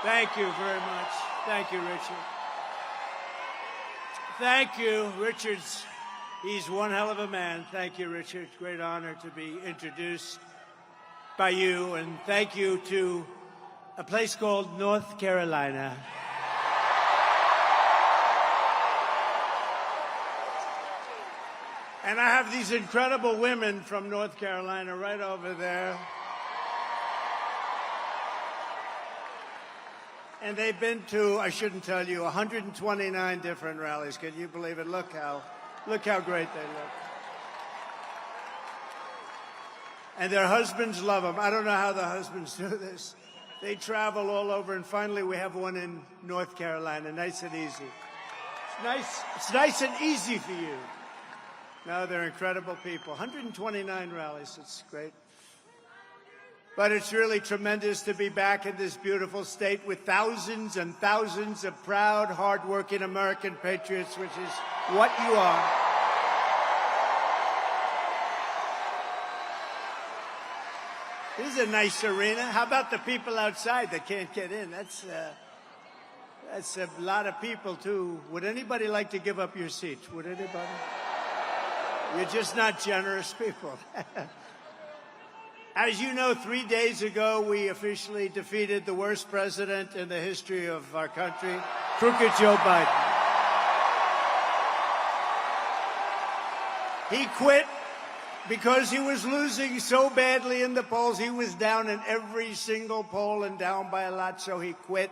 Thank you very much. Thank you, Richard. Thank you, Richard's. He's one hell of a man. Thank you, Richard. Great honor to be introduced by you. And thank you to a place called North Carolina. And I have these incredible women from North Carolina right over there. And they've been to, I shouldn't tell you, 129 different rallies. Can you believe it? Look how great they look. And their husbands love them. I don't know how the husbands do this. They travel all over, and finally we have one in North Carolina, nice and easy. It's nice and easy for you. No, they're incredible people. 129 rallies, it's great. But it's really tremendous to be back in this beautiful state with thousands and thousands of proud, hardworking American patriots, which is what you are. This is a nice arena. How about the people outside that can't get in? That's a lot of people, too. Would anybody like to give up your seat? Would anybody? You're just not generous people. As you know, 3 days ago, we officially defeated the worst president in the history of our country, crooked Joe Biden. He quit because he was losing so badly in the polls. He was down in every single poll and down by a lot, so he quit.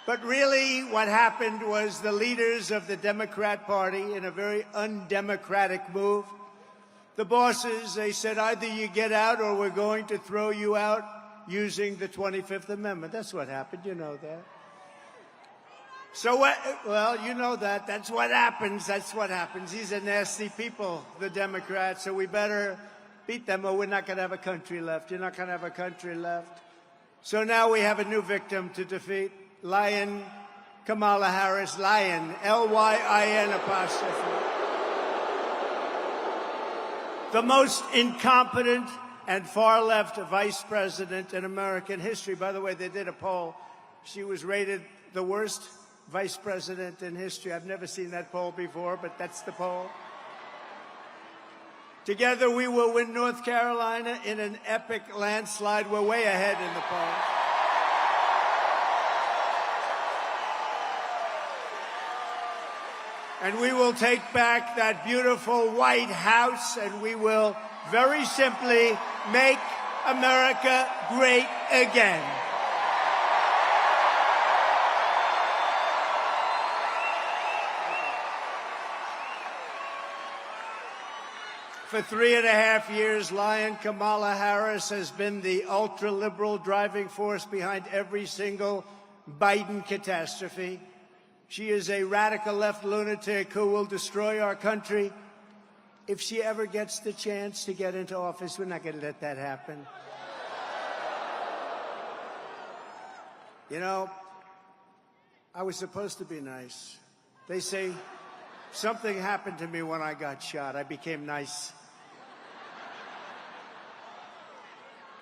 But really, what happened was the leaders of the Democrat Party, in a very undemocratic move, the bosses, they said, either you get out or we're going to throw you out using the 25th Amendment. That's what happened. You know that. So what? Well, you know that. That's what happens. That's what happens. These are nasty people, the Democrats, so we better beat them or we're not going to have a country left. You're not going to have a country left. So now we have a new victim to defeat. Lion Kamala Harris, Lion, L-Y-I-N apostrophe. The most incompetent and far-left vice president in American history. By the way, they did a poll. She was rated the worst vice president in history. I've never seen that poll before, but that's the poll. Together, we will win North Carolina in an epic landslide. We're way ahead in the polls. And we will take back that beautiful White House, and we will very simply make America great again. For 3.5 years, Lion Kamala Harris has been the ultra-liberal driving force behind every single Biden catastrophe. She is a radical left lunatic who will destroy our country. If she ever gets the chance to get into office, we're not going to let that happen. You know, I was supposed to be nice. They say something happened to me when I got shot. I became nice.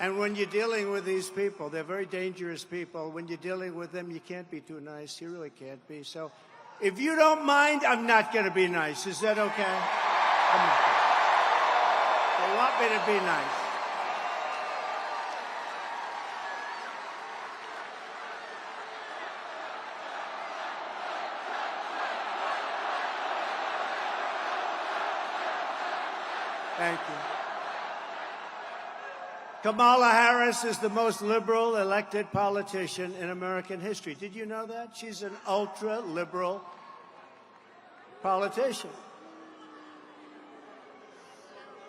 And when you're dealing with these people, they're very dangerous people. When you're dealing with them, you can't be too nice. You really can't be. So if you don't mind, I'm not going to be nice. Is that okay? I'm not gonna. They want me to be nice. Thank you. Kamala Harris is the most liberal elected politician in American history. Did you know that? She's an ultra-liberal politician.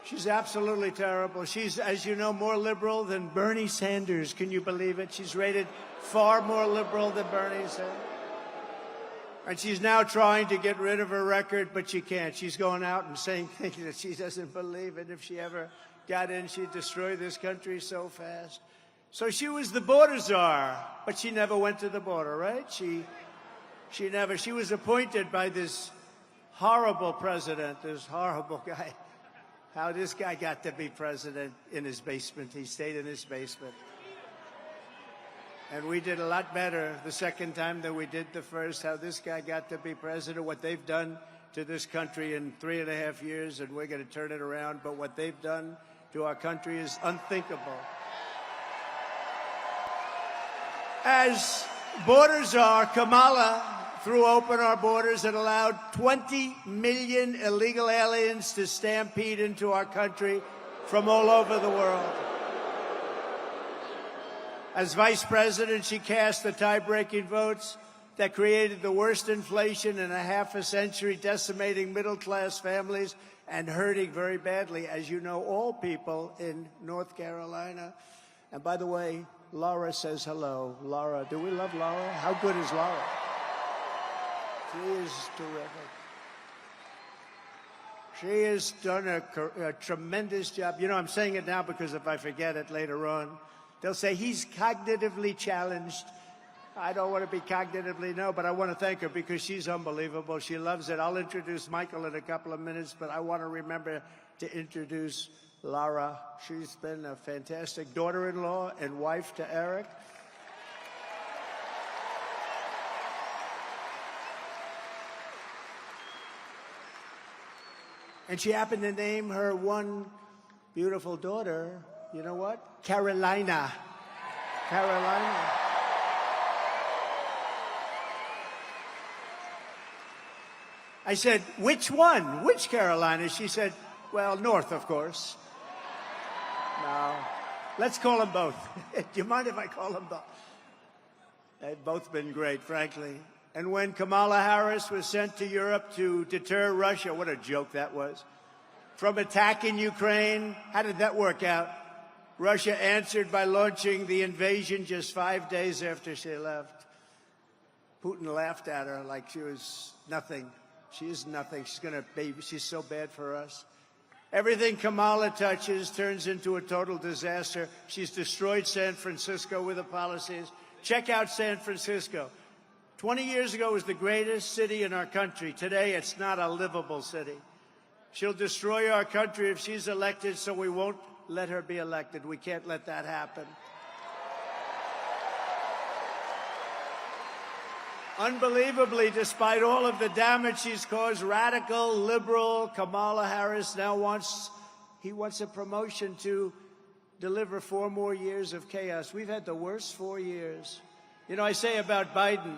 She's absolutely terrible. She's, as you know, more liberal than Bernie Sanders. Can you believe it? She's rated far more liberal than Bernie Sanders. And she's now trying to get rid of her record, but she can't. She's going out and saying things that she doesn't believe in. If she ever got in, she'd destroy this country so fast. So she was the border czar, but she never went to the border, right? She was appointed by this horrible president, this horrible guy. How this guy got to be president in his basement. He stayed in his basement. And we did a lot better the second time than we did the first. How this guy got to be president, what they've done to this country in 3.5 years, and we're going to turn it around. But what they've done to our country is unthinkable. As borders are, Kamala threw open our borders and allowed 20 million illegal aliens to stampede into our country from all over the world. As vice president, she cast the tie-breaking votes that created the worst inflation in a half a century, decimating middle-class families and hurting very badly, as you know, all people in North Carolina. And by the way, Laura says hello. Laura, do we love Laura? How good is Laura? She is terrific. She has done a tremendous job. You know, I'm saying it now because if I forget it later on, they'll say he's cognitively challenged. I don't want to be cognitively, no, but I want to thank her because she's unbelievable. She loves it. I'll introduce Michael in a couple of minutes, but I want to remember to introduce Laura. She's been a fantastic daughter-in-law and wife to Eric. And she happened to name her one beautiful daughter, you know what? Carolina. Carolina. I said, which one? Which Carolina? She said, well, North, of course. No. Let's call them both. Do you mind if I call them both? They've both been great, frankly. And when Kamala Harris was sent to Europe to deter Russia, what a joke that was, from attacking Ukraine, how did that work out? Russia answered by launching the invasion just 5 days after she left. Putin laughed at her like she was nothing. She is nothing. She's so bad for us. Everything Kamala touches turns into a total disaster. She's destroyed San Francisco with her policies. Check out San Francisco. 20 years ago, it was the greatest city in our country. Today, it's not a livable city. She'll destroy our country if she's elected, so we won't let her be elected. We can't let that happen. Unbelievably, despite all of the damage she's caused, radical, liberal Kamala Harris now wants a promotion to deliver 4 more years of chaos. We've had the worst 4 years. You know, I say about Biden,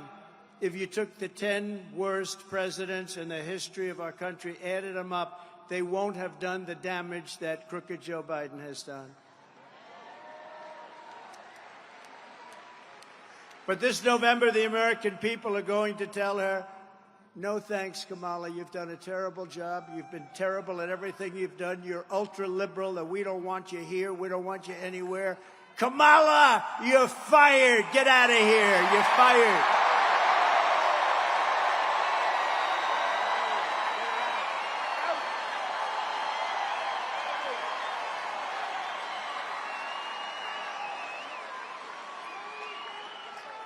if you took the 10 worst presidents in the history of our country, added them up, they won't have done the damage that crooked Joe Biden has done. But this November, the American people are going to tell her, no thanks, Kamala. You've done a terrible job. You've been terrible at everything you've done. You're ultra-liberal, and we don't want you here. We don't want you anywhere. Kamala, you're fired. Get out of here. You're fired.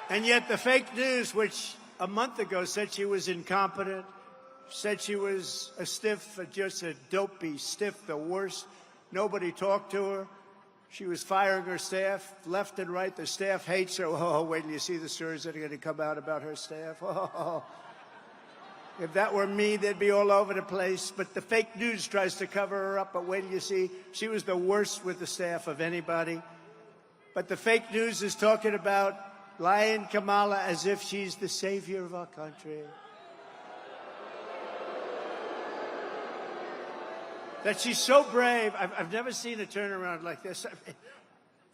And yet the fake news, which a month ago said she was incompetent, said she was a stiff, just a dopey stiff, the worst. Nobody talked to her. She was firing her staff left and right. The staff hates her. Oh, wait till you see the stories that are going to come out about her staff. Oh, if that were me, they'd be all over the place. But the fake news tries to cover her up. But wait till you see, she was the worst with the staff of anybody. But the fake news is talking about lying Kamala as if she's the savior of our country. That she's so brave. I've never seen a turnaround like this.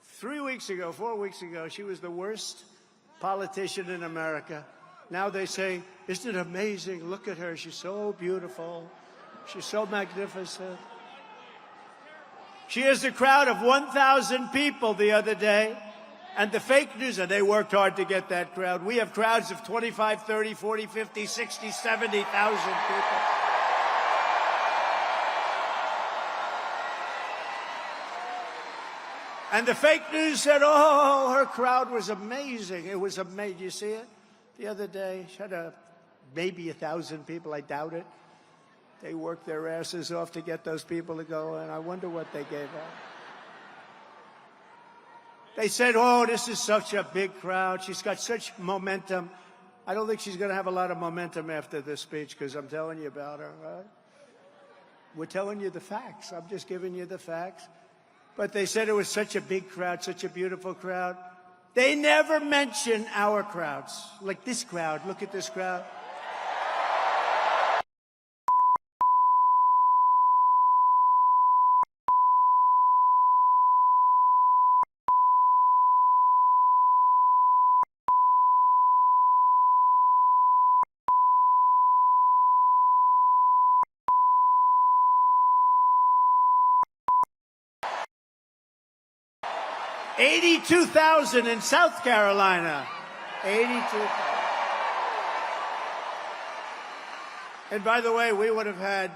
3 weeks ago, 4 weeks ago, she was the worst politician in America. Now they say, isn't it amazing? Look at her. She's so beautiful. She's so magnificent. She has a crowd of 1,000 people the other day. And the fake news, and they worked hard to get that crowd. We have crowds of 25, 30, 40, 50, 60, 70,000 people. And the fake news said, oh, her crowd was amazing. It was amazing. You see it? The other day, she had maybe 1,000 people. I doubt it. They worked their asses off to get those people to go, and I wonder what they gave up. They said, oh, this is such a big crowd. She's got such momentum. I don't think she's going to have a lot of momentum after this speech because I'm telling you about her, right? We're telling you the facts. I'm just giving you the facts. But they said it was such a big crowd, such a beautiful crowd. They never mention our crowds. Like this crowd. Look at this crowd. $82,000 in South Carolina. 82,000. And by the way, we would have had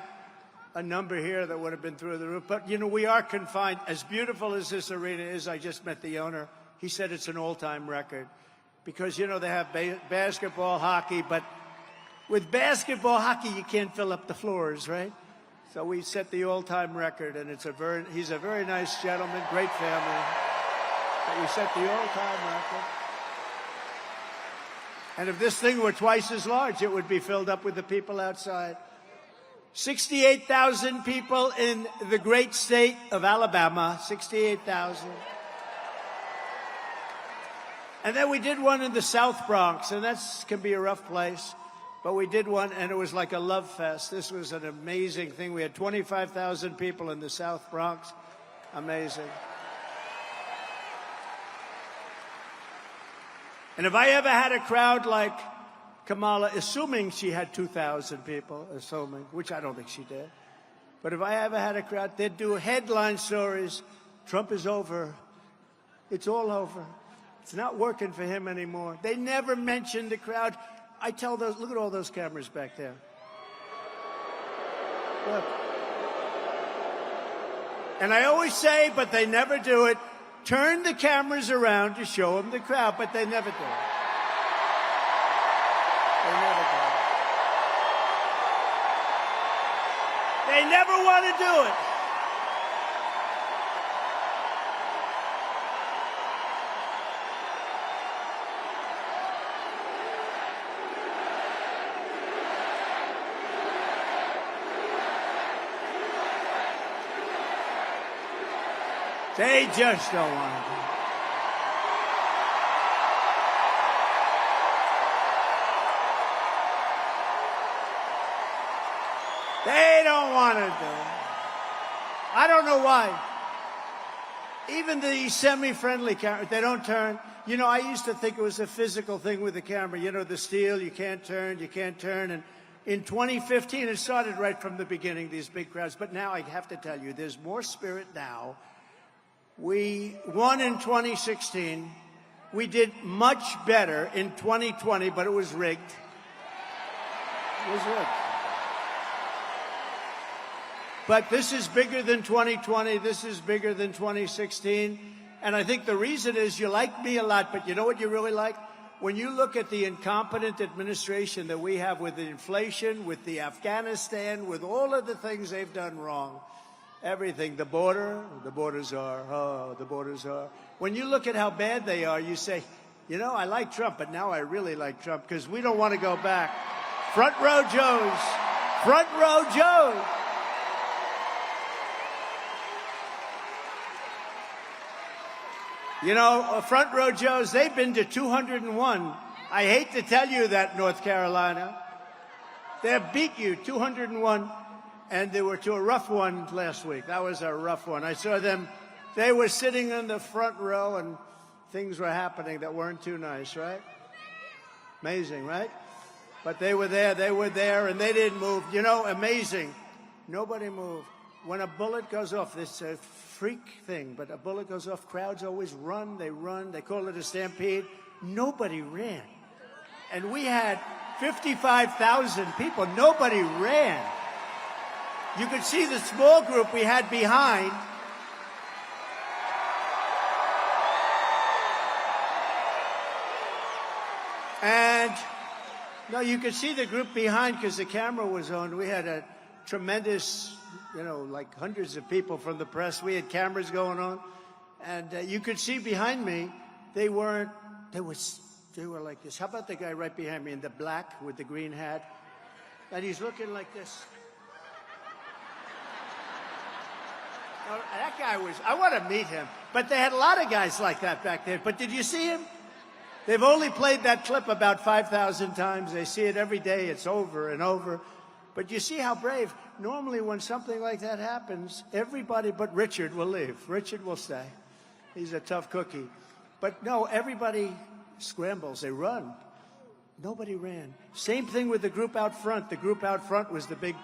a number here that would have been through the roof. But, you know, we are confined. As beautiful as this arena is, I just met the owner. He said it's an all-time record. Because, you know, they have basketball, hockey, but with basketball, hockey, you can't fill up the floors, right? So we set the all-time record, and he's a very nice gentleman, great family. But we set the all-time record. And if this thing were twice as large, it would be filled up with the people outside. 68,000 people in the great state of Alabama, 68,000. And then we did one in the South Bronx, and that can be a rough place. But we did one, and it was like a love fest. This was an amazing thing. We had 25,000 people in the South Bronx. Amazing. And if I ever had a crowd like Kamala, assuming she had 2,000 people, which I don't think she did, but if I ever had a crowd, they'd do headline stories. Trump is over. It's all over. It's not working for him anymore. They never mentioned the crowd. I tell those, look at all those cameras back there. Look. And I always say, but they never do it, turn the cameras around to show them the crowd, but they never do it. They never do it. They never want to do it. They just don't want to do it. They don't want to do it. I don't know why. Even the semi-friendly camera, they don't turn. You know, I used to think it was a physical thing with the camera. You know, the steel, you can't turn, you can't turn. And in 2015, it started right from the beginning, these big crowds. But now I have to tell you, there's more spirit now. We won in 2016. We did much better in 2020, but it was rigged. It was rigged. But this is bigger than 2020. This is bigger than 2016. And I think the reason is you like me a lot, but you know what you really like? When you look at the incompetent administration that we have with the inflation, with the Afghanistan, with all of the things they've done wrong, everything, the borders are. When you look at how bad they are, you say, you know, I like Trump, but now I really like Trump because we don't want to go back. Front row Joes. Front row Joes. You know, front row Joes, they've been to 201. I hate to tell you that, North Carolina. They beat you, 201. And they were to a rough one last week. That was a rough one. I saw them. They were sitting in the front row, and things were happening that weren't too nice, right? Amazing, right? But they were there, and they didn't move. You know, amazing. Nobody moved. When a bullet goes off, it's a freak thing, but a bullet goes off, crowds always run. They call it a stampede. Nobody ran. And we had 55,000 people. Nobody ran. You could see the small group we had behind. And, no, you could see the group behind because the camera was on. We had a tremendous, you know, like hundreds of people from the press. We had cameras going on. And you could see behind me, they were like this. How about the guy right behind me in the black with the green hat? And he's looking like this. Oh, that guy I want to meet him. But they had a lot of guys like that back there. But did you see him? They've only played that clip about 5,000 times. They see it every day. It's over and over. But you see how brave. Normally when something like that happens, everybody but Richard will leave. Richard will stay. He's a tough cookie. But no, everybody scrambles. They run. Nobody ran. Same thing with the group out front. The group out front was the big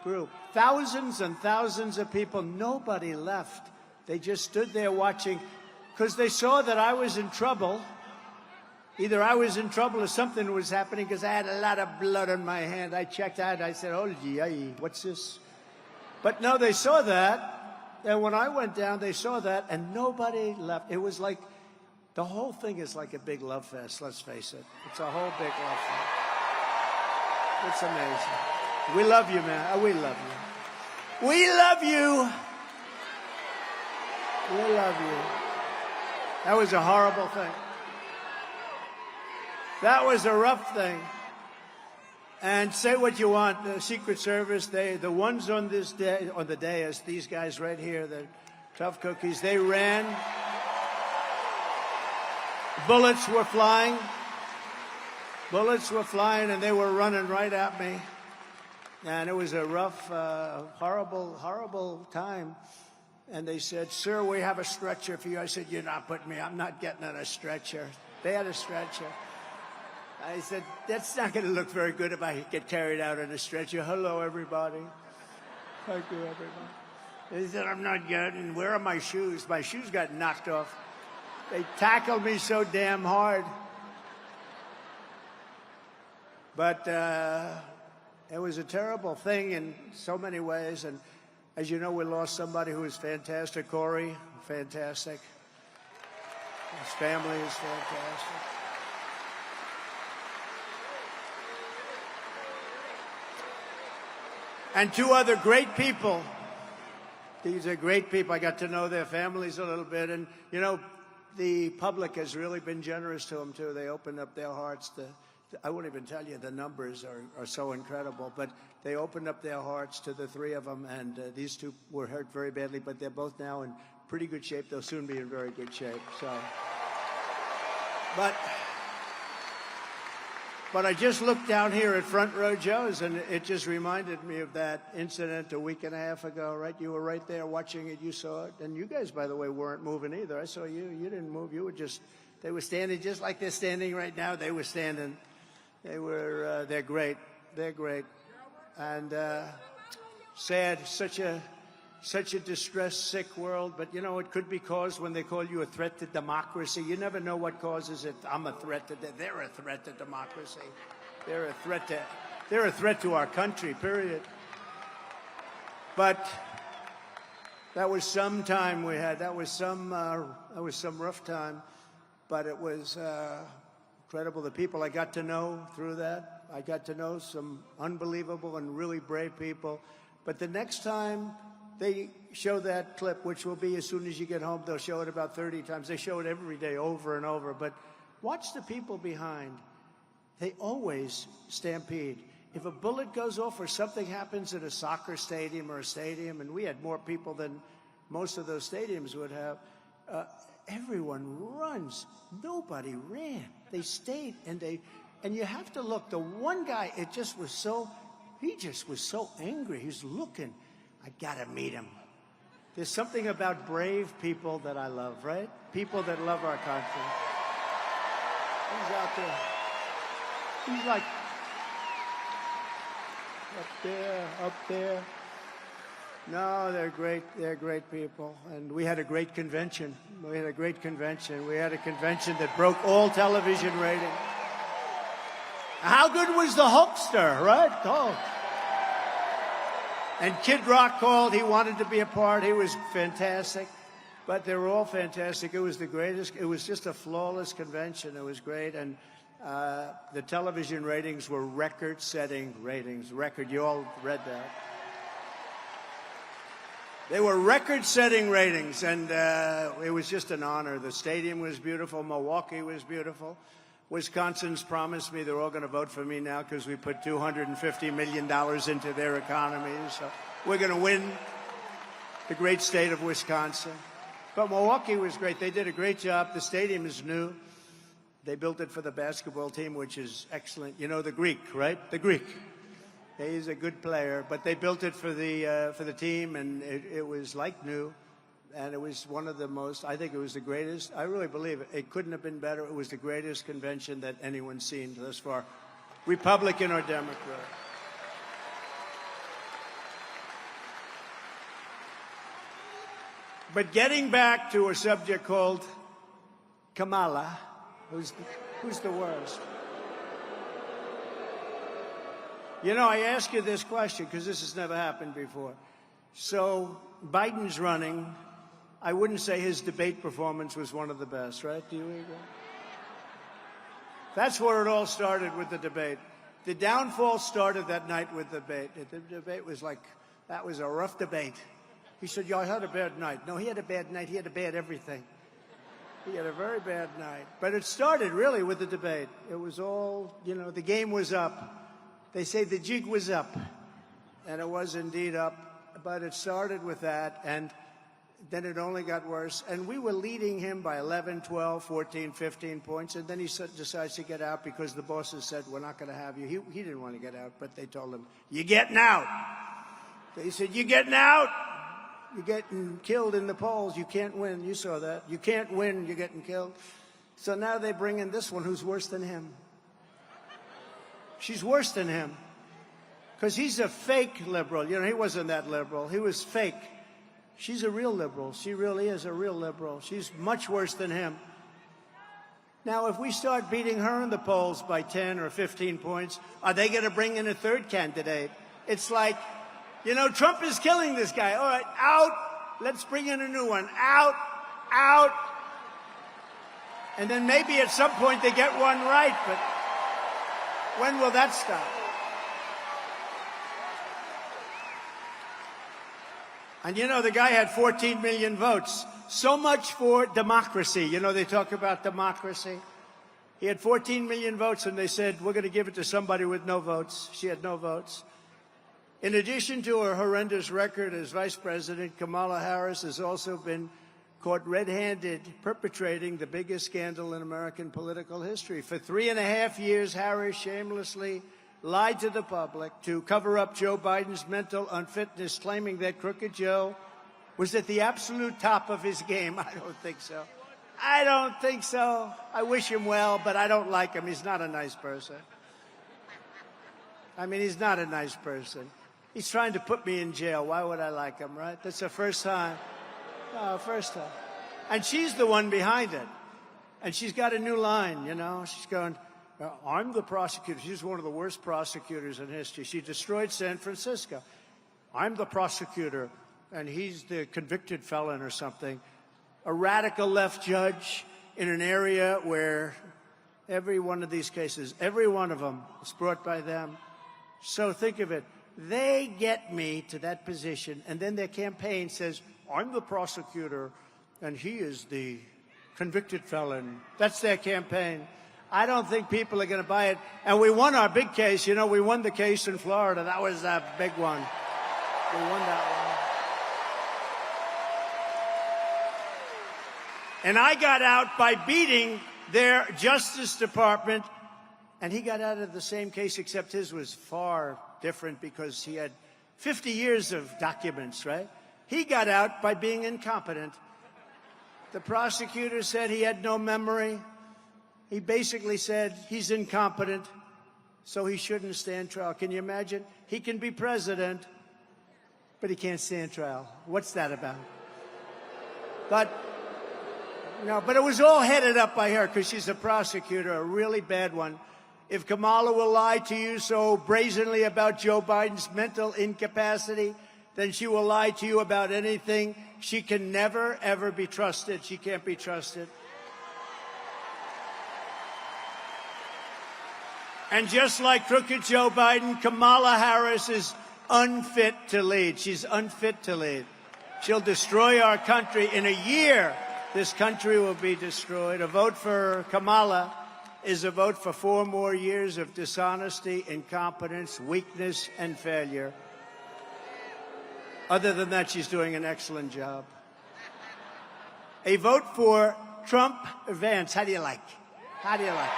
group. Thousands and thousands of people. Nobody left. They just stood there watching because they saw that I was in trouble. Either I was in trouble or something was happening because I had a lot of blood on my hand. I checked out. I said, oh, gee, what's this? But no, they saw that. And when I went down, they saw that, and nobody left. It was like, the whole thing is like a big love fest, let's face it. It's a whole big love fest. It's amazing. We love you, man. We love you. We love you. We love you. That was a horrible thing. That was a rough thing. And say what you want, the Secret Service, the ones on this day, on the dais, these guys right here, the tough cookies, they ran. Bullets were flying. Bullets were flying, and they were running right at me. And it was a rough, horrible, horrible time. And they said, sir, we have a stretcher for you. I said, you're not putting me, I'm not getting on a stretcher. They had a stretcher. I said, that's not going to look very good if I get carried out on a stretcher. Hello, everybody. Thank you, everybody. They said, I'm not getting, where are my shoes? My shoes got knocked off. They tackled me so damn hard. But it was a terrible thing in so many ways. And as you know, we lost somebody who was fantastic, Corey, fantastic. His family is fantastic. And two other great people. These are great people. I got to know their families a little bit. And, you know, the public has really been generous to them, too. They opened up their hearts to I won't even tell you, the numbers are so incredible. But they opened up their hearts to the three of them. And these two were hurt very badly. But they're both now in pretty good shape. They'll soon be in very good shape. So, But I just looked down here at Front Row Joe's, and it just reminded me of that incident a week and a half ago, right? You were right there watching it. You saw it. And you guys, by the way, weren't moving either. I saw you. You didn't move. You were just, they were standing just like they're standing right now. They were standing. They were, they're great. They're great. And sad, such a distressed, sick world. But, you know, it could be caused when they call you a threat to democracy. You never know what causes it. I'm a threat to they're a threat to democracy. They're a threat to our country, period. But that was some time we had. That was some rough time. But it was incredible. The people I got to know through that. I got to know some unbelievable and really brave people. But the next time they show that clip, which will be as soon as you get home, they'll show it about 30 times. They show it every day over and over. But watch the people behind. They always stampede. If a bullet goes off or something happens at a soccer stadium or a stadium, and we had more people than most of those stadiums would have, everyone runs. Nobody ran. They stayed, and you have to look. The one guy, he just was so angry. He's looking. I gotta meet him. There's something about brave people that I love, right? People that love our country. He's out there. He's like up there. No, they're great. They're great people. And we had a great convention. We had a convention that broke all television ratings. How good was the Hulkster, right? Oh. And Kid Rock called. He wanted to be a part. He was fantastic. But they were all fantastic. It was the greatest. It was just a flawless convention. It was great. And the television ratings were record-setting ratings. You all read that. They were record-setting ratings, and it was just an honor. The stadium was beautiful. Milwaukee was beautiful. Wisconsin's promised me they're all going to vote for me now because we put $250 million into their economy. So we're going to win the great state of Wisconsin. But Milwaukee was great. They did a great job. The stadium is new. They built it for the basketball team, which is excellent. You know the Greek, right? The Greek. He's a good player, but they built it for the team, and it was like new, and it was one of the most. I think it was the greatest. I really believe it. It couldn't have been better. It was the greatest convention that anyone's seen thus far, Republican or Democrat. But getting back to a subject called Kamala, who's the worst. You know, I ask you this question because this has never happened before. So Biden's running. I wouldn't say his debate performance was one of the best, right? Do you agree? That's where it all started, with the debate. The downfall started that night with the debate. The debate was like, that was a rough debate. He said, "Y'all had a bad night." No, he had a bad night. He had a bad everything. He had a very bad night. But it started really with the debate. It was all, you know, the game was up. They say the jig was up, and it was indeed up, but it started with that, and then it only got worse. And we were leading him by 11, 12, 14, 15 points, and then he decides to get out because the bosses said, "We're not going to have you." He didn't want to get out, but they told him, "You're getting out." They said, "You're getting out. You're getting killed in the polls. You can't win." You saw that. You can't win. You're getting killed. So now they bring in this one who's worse than him. She's worse than him because he's a fake liberal. You know, he wasn't that liberal. He was fake. She's a real liberal. She really is a real liberal. She's much worse than him. Now, if we start beating her in the polls by 10 or 15 points, are they going to bring in a third candidate? It's like, you know, Trump is killing this guy. All right, out. Let's bring in a new one. Out, out. And then maybe at some point they get one right, but when will that stop? And, you know, the guy had 14 million votes. So much for democracy. You know, they talk about democracy. He had 14 million votes, and they said, "We're going to give it to somebody with no votes." She had no votes. In addition to her horrendous record as vice president, Kamala Harris has also been caught red-handed perpetrating the biggest scandal in American political history. For 3.5 years, Harris shamelessly lied to the public to cover up Joe Biden's mental unfitness, claiming that Crooked Joe was at the absolute top of his game. I don't think so. I don't think so. I wish him well, but I don't like him. He's not a nice person. I mean, he's not a nice person. He's trying to put me in jail. Why would I like him, right? That's the first time. Oh, first time. And she's the one behind it. And she's got a new line, you know. She's going, "I'm the prosecutor." She's one of the worst prosecutors in history. She destroyed San Francisco. "I'm the prosecutor, and he's the convicted felon," or something. A radical left judge in an area where every one of these cases, every one of them is brought by them. So think of it. They get me to that position, and then their campaign says, "I'm the prosecutor, and he is the convicted felon." That's their campaign. I don't think people are going to buy it. And we won our big case. You know, we won the case in Florida. That was a big one. We won that one. And I got out by beating their Justice Department, and he got out of the same case, except his was far different because he had 50 years of documents, right? He got out by being incompetent. The prosecutor said he had no memory. He basically said he's incompetent, so he shouldn't stand trial. Can you imagine? He can be president, but he can't stand trial. What's that about? But, no, but it was all headed up by her because she's a prosecutor, a really bad one. If Kamala will lie to you so brazenly about Joe Biden's mental incapacity, then she will lie to you about anything. She can never, ever be trusted. She can't be trusted. And just like crooked Joe Biden, Kamala Harris is unfit to lead. She's unfit to lead. She'll destroy our country. In a year, this country will be destroyed. A vote for Kamala is a vote for 4 more years of dishonesty, incompetence, weakness, and failure. Other than that, she's doing an excellent job. A vote for Trump Vance. How do you like? How do you like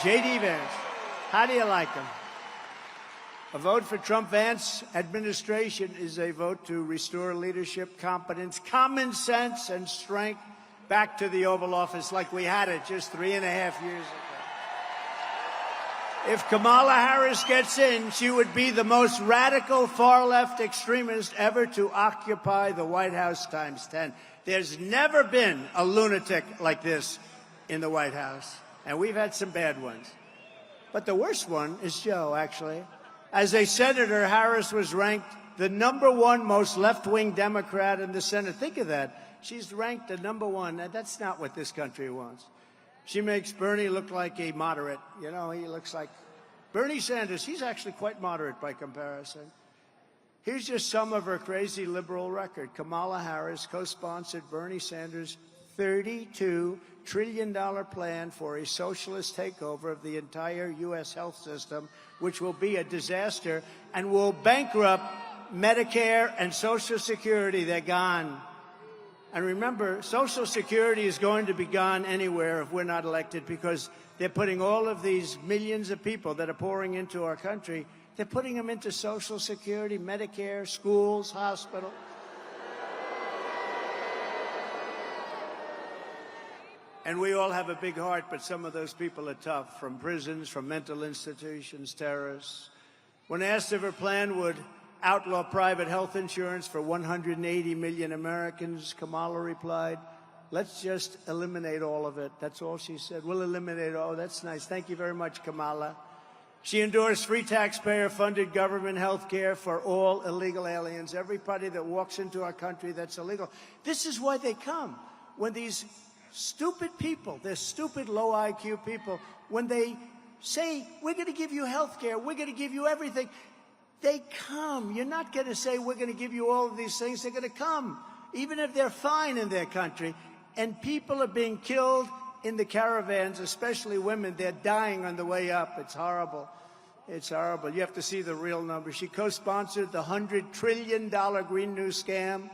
it? J.D. Vance. How do you like him? A vote for Trump Vance administration is a vote to restore leadership, competence, common sense, and strength back to the Oval Office like we had it just 3.5 years ago. If Kamala Harris gets in, she would be the most radical far-left extremist ever to occupy the White House times 10. There's never been a lunatic like this in the White House, and we've had some bad ones. But the worst one is Joe, actually. As a senator, Harris was ranked the #1 most left-wing Democrat in the Senate. Think of that. She's ranked the #1. That's not what this country wants. She makes Bernie look like a moderate. You know, he looks like Bernie Sanders. He's actually quite moderate by comparison. Here's just some of her crazy liberal record. Kamala Harris co-sponsored Bernie Sanders' $32 trillion plan for a socialist takeover of the entire U.S. health system, which will be a disaster and will bankrupt Medicare and Social Security. They're gone. And remember, Social Security is going to be gone anywhere if we're not elected, because they're putting all of these millions of people that are pouring into our country, they're putting them into Social Security, Medicare, schools, hospitals. And we all have a big heart, but some of those people are tough, from prisons, from mental institutions, terrorists. When asked if her plan would outlaw private health insurance for 180 million Americans, Kamala replied, "Let's just eliminate all of it." That's all she said. We'll eliminate all. That's nice. Thank you very much, Kamala. She endorsed free taxpayer-funded government health care for all illegal aliens, everybody that walks into our country that's illegal. This is why they come. When these stupid people, they're stupid, low IQ people, when they say, we're going to give you health care, we're going to give you everything, they come. You're not going to say, we're going to give you all of these things. They're going to come, even if they're fine in their country. And people are being killed in the caravans, especially women. They're dying on the way up. It's horrible. It's horrible. You have to see the real numbers. She co-sponsored the $100 trillion Green New scam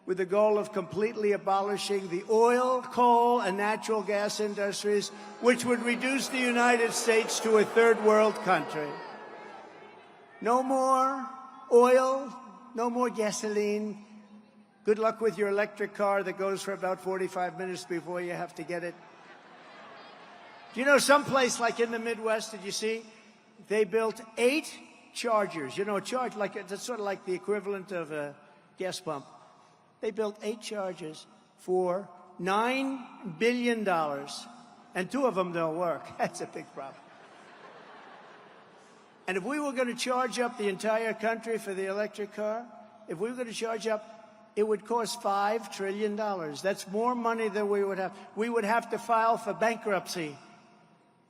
with the goal of completely abolishing the oil, coal, and natural gas industries, which would reduce the United States to a third world country. No more oil, no more gasoline. Good luck with your electric car that goes for about 45 minutes before you have to get it. Do you know someplace like in the Midwest, did you see? They built 8 chargers. You know, a charge, like, that's sort of like the equivalent of a gas pump. They built 8 chargers for $9 billion, and 2 of them don't work. That's a big problem. And if we were going to charge up the entire country for the electric car, if we were going to charge up, it would cost $5 trillion. That's more money than we would have. We would have to file for bankruptcy.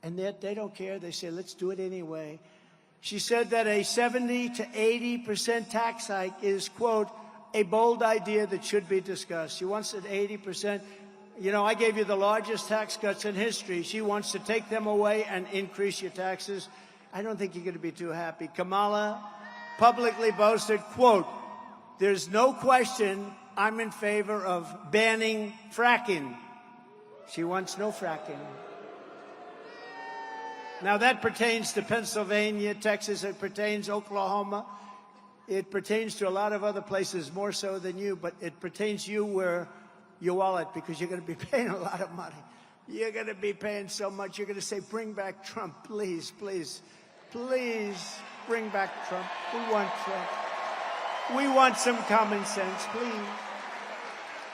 And they don't care. They say, let's do it anyway. She said that a 70 to 80% tax hike is, quote, a bold idea that should be discussed. She wants it 80%. You know, I gave you the largest tax cuts in history. She wants to take them away and increase your taxes. I don't think you're going to be too happy. Kamala publicly boasted, quote, "There's no question I'm in favor of banning fracking." She wants no fracking. Now, that pertains to Pennsylvania, Texas. It pertains to Oklahoma. It pertains to a lot of other places, more so than you, but it pertains to you where your wallet, because you're going to be paying a lot of money. You're going to be paying so much. You're going to say, bring back Trump, please, please, please bring back Trump. We want Trump. We want some common sense, please.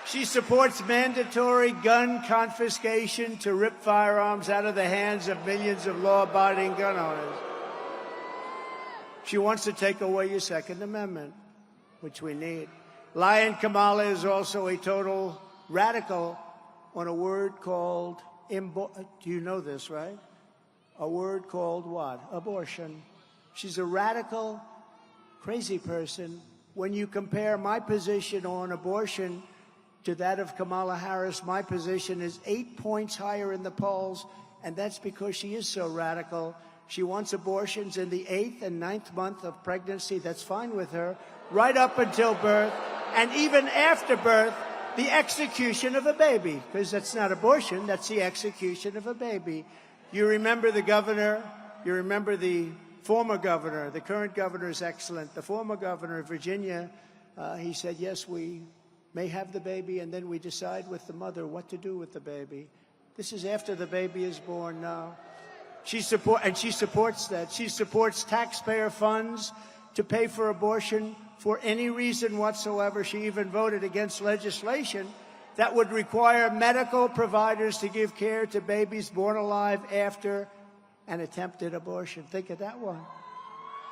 She supports mandatory gun confiscation to rip firearms out of the hands of millions of law-abiding gun owners. She wants to take away your Second Amendment, which we need. Lion Kamala is also a total radical on a word called, do you know this, right? A word called what? Abortion. She's a radical crazy person. When you compare my position on abortion to that of Kamala Harris, my position is 8 points higher in the polls, and that's because she is so radical. She wants abortions in the 8th and 9th month of pregnancy. That's fine with her, right up until birth, and even after birth, the execution of a baby, because that's not abortion, that's the execution of a baby. You remember the governor, you remember the former governor, the current governor is excellent. The former governor of Virginia, he said, yes, we may have the baby, and then we decide with the mother what to do with the baby. This is after the baby is born now. She supports that. She supports taxpayer funds to pay for abortion for any reason whatsoever. She even voted against legislation that would require medical providers to give care to babies born alive after an attempted abortion. Think of that one.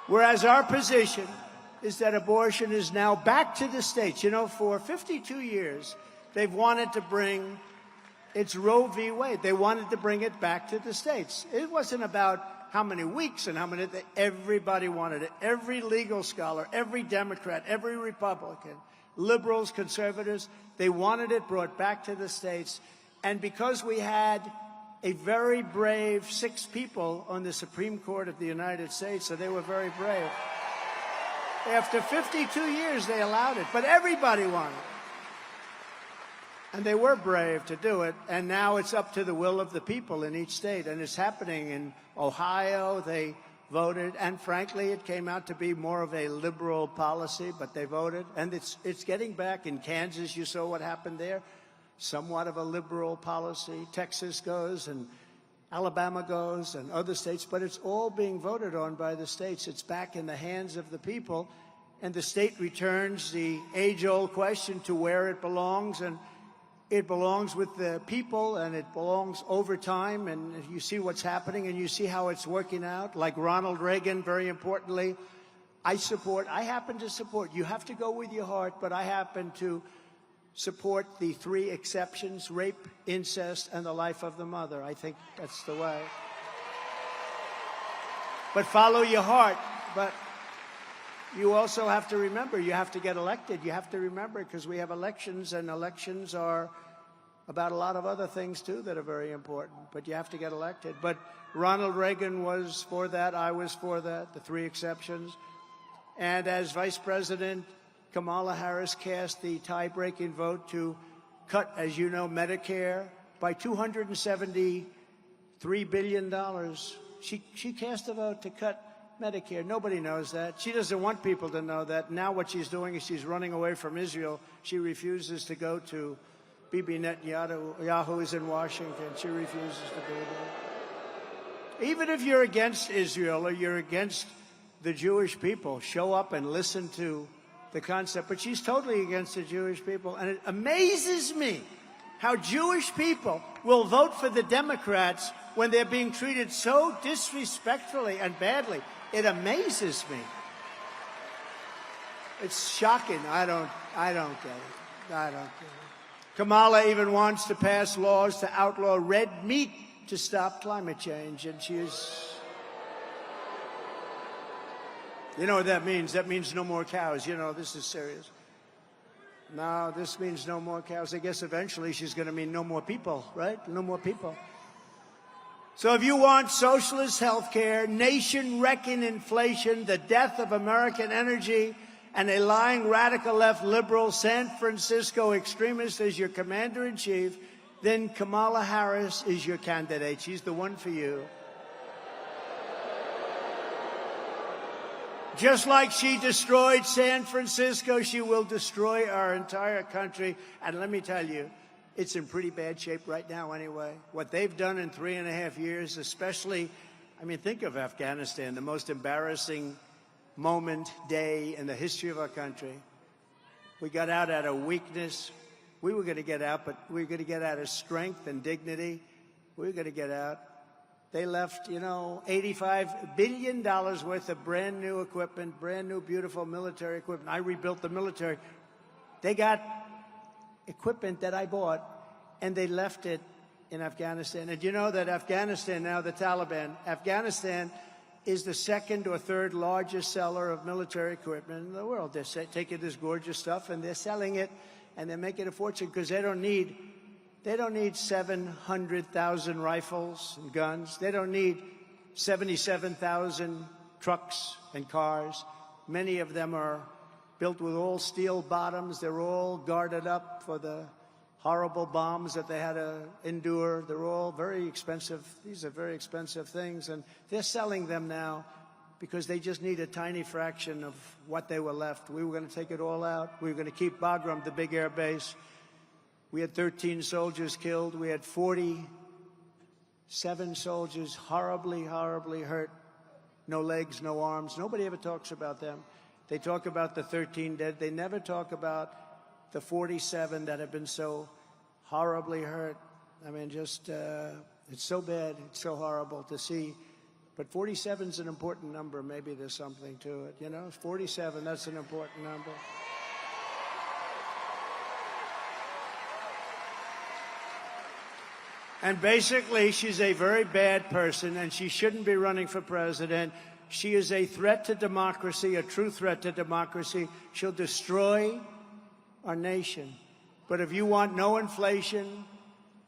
Whereas our position is that abortion is now back to the states. You know, for 52 years, they've wanted to bring, it's Roe v. Wade. They wanted to bring it back to the states. It wasn't about how many weeks and how many, everybody wanted it. Every legal scholar, every Democrat, every Republican, liberals, conservatives, they wanted it brought back to the states. And because we had a very brave 6 people on the Supreme Court of the United States, so they were very brave. After 52 years, they allowed it, but everybody wanted it. And they were brave to do it, and now it's up to the will of the people in each state, and it's happening in Ohio. They voted, and frankly, it came out to be more of a liberal policy, but they voted, and it's getting back. In Kansas, you saw what happened there. Somewhat of a liberal policy. Texas goes, and Alabama goes, and other states, but it's all being voted on by the states. It's back in the hands of the people, and the state returns the age-old question to where it belongs, and it belongs with the people, and it belongs over time, and you see what's happening, and you see how it's working out. Like Ronald Reagan, very importantly, I happen to support. You have to go with your heart, but I happen to support the 3 exceptions: rape, incest, and the life of the mother. I think that's the way. But follow your heart. But you also have to remember, you have to get elected. You have to remember, because we have elections, and elections are about a lot of other things, too, that are very important. But you have to get elected. But Ronald Reagan was for that. I was for that, the 3 exceptions. And as Vice President, Kamala Harris cast the tie-breaking vote to cut, as you know, Medicare by $273 billion. She cast a vote to cut Medicare. Nobody knows that. She doesn't want people to know that. Now what she's doing is she's running away from Israel. She refuses to go to Bibi Netanyahu is in Washington. She refuses to do that. Even if you're against Israel or you're against the Jewish people, show up and listen to the concept. But she's totally against the Jewish people. And it amazes me how Jewish people will vote for the Democrats when they're being treated so disrespectfully and badly. It amazes me. It's shocking. I don't get it. I don't get it. Kamala even wants to pass laws to outlaw red meat to stop climate change, and she's... You know what that means? That means no more cows. You know, this is serious. No, this means no more cows. I guess eventually she's going to mean no more people, right? No more people. So if you want socialist health care, nation-wrecking inflation, the death of American energy, and a lying radical left liberal San Francisco extremist as your commander-in-chief, then Kamala Harris is your candidate. She's the one for you. Just like she destroyed San Francisco, she will destroy our entire country. And let me tell you, it's in pretty bad shape right now anyway. What they've done in 3.5 years, especially, I mean, think of Afghanistan, the most embarrassing moment, day in the history of our country. We got out of weakness. We were going to get out, but we were going to get out of strength and dignity. We were going to get out. They left, you know, $85 billion worth of brand new equipment, brand new, beautiful military equipment. I rebuilt the military. They got equipment that I bought, and they left it in Afghanistan. And you know that Afghanistan now, the Taliban, Afghanistan is the second or third largest seller of military equipment in the world. They're taking this gorgeous stuff and they're selling it, and they're making a fortune because they don't need 700,000 rifles and guns. They don't need 77,000 trucks and cars. Many of them are built with all steel bottoms. They're all guarded up for the horrible bombs that they had to endure. They're all very expensive. These are very expensive things, and they're selling them now because they just need a tiny fraction of what they were left. We were going to take it all out. We were going to keep Bagram, the big air base. We had 13 soldiers killed. We had 47 soldiers horribly, horribly hurt. No legs, no arms. Nobody ever talks about them. They talk about the 13 dead. They never talk about the 47 that have been so horribly hurt. I mean, just, it's so bad. It's so horrible to see. But 47 is an important number. Maybe there's something to it. You know, 47, that's an important number. And basically, she's a very bad person, and she shouldn't be running for president. She is a threat to democracy, a true threat to democracy. She'll destroy our nation. But if you want no inflation,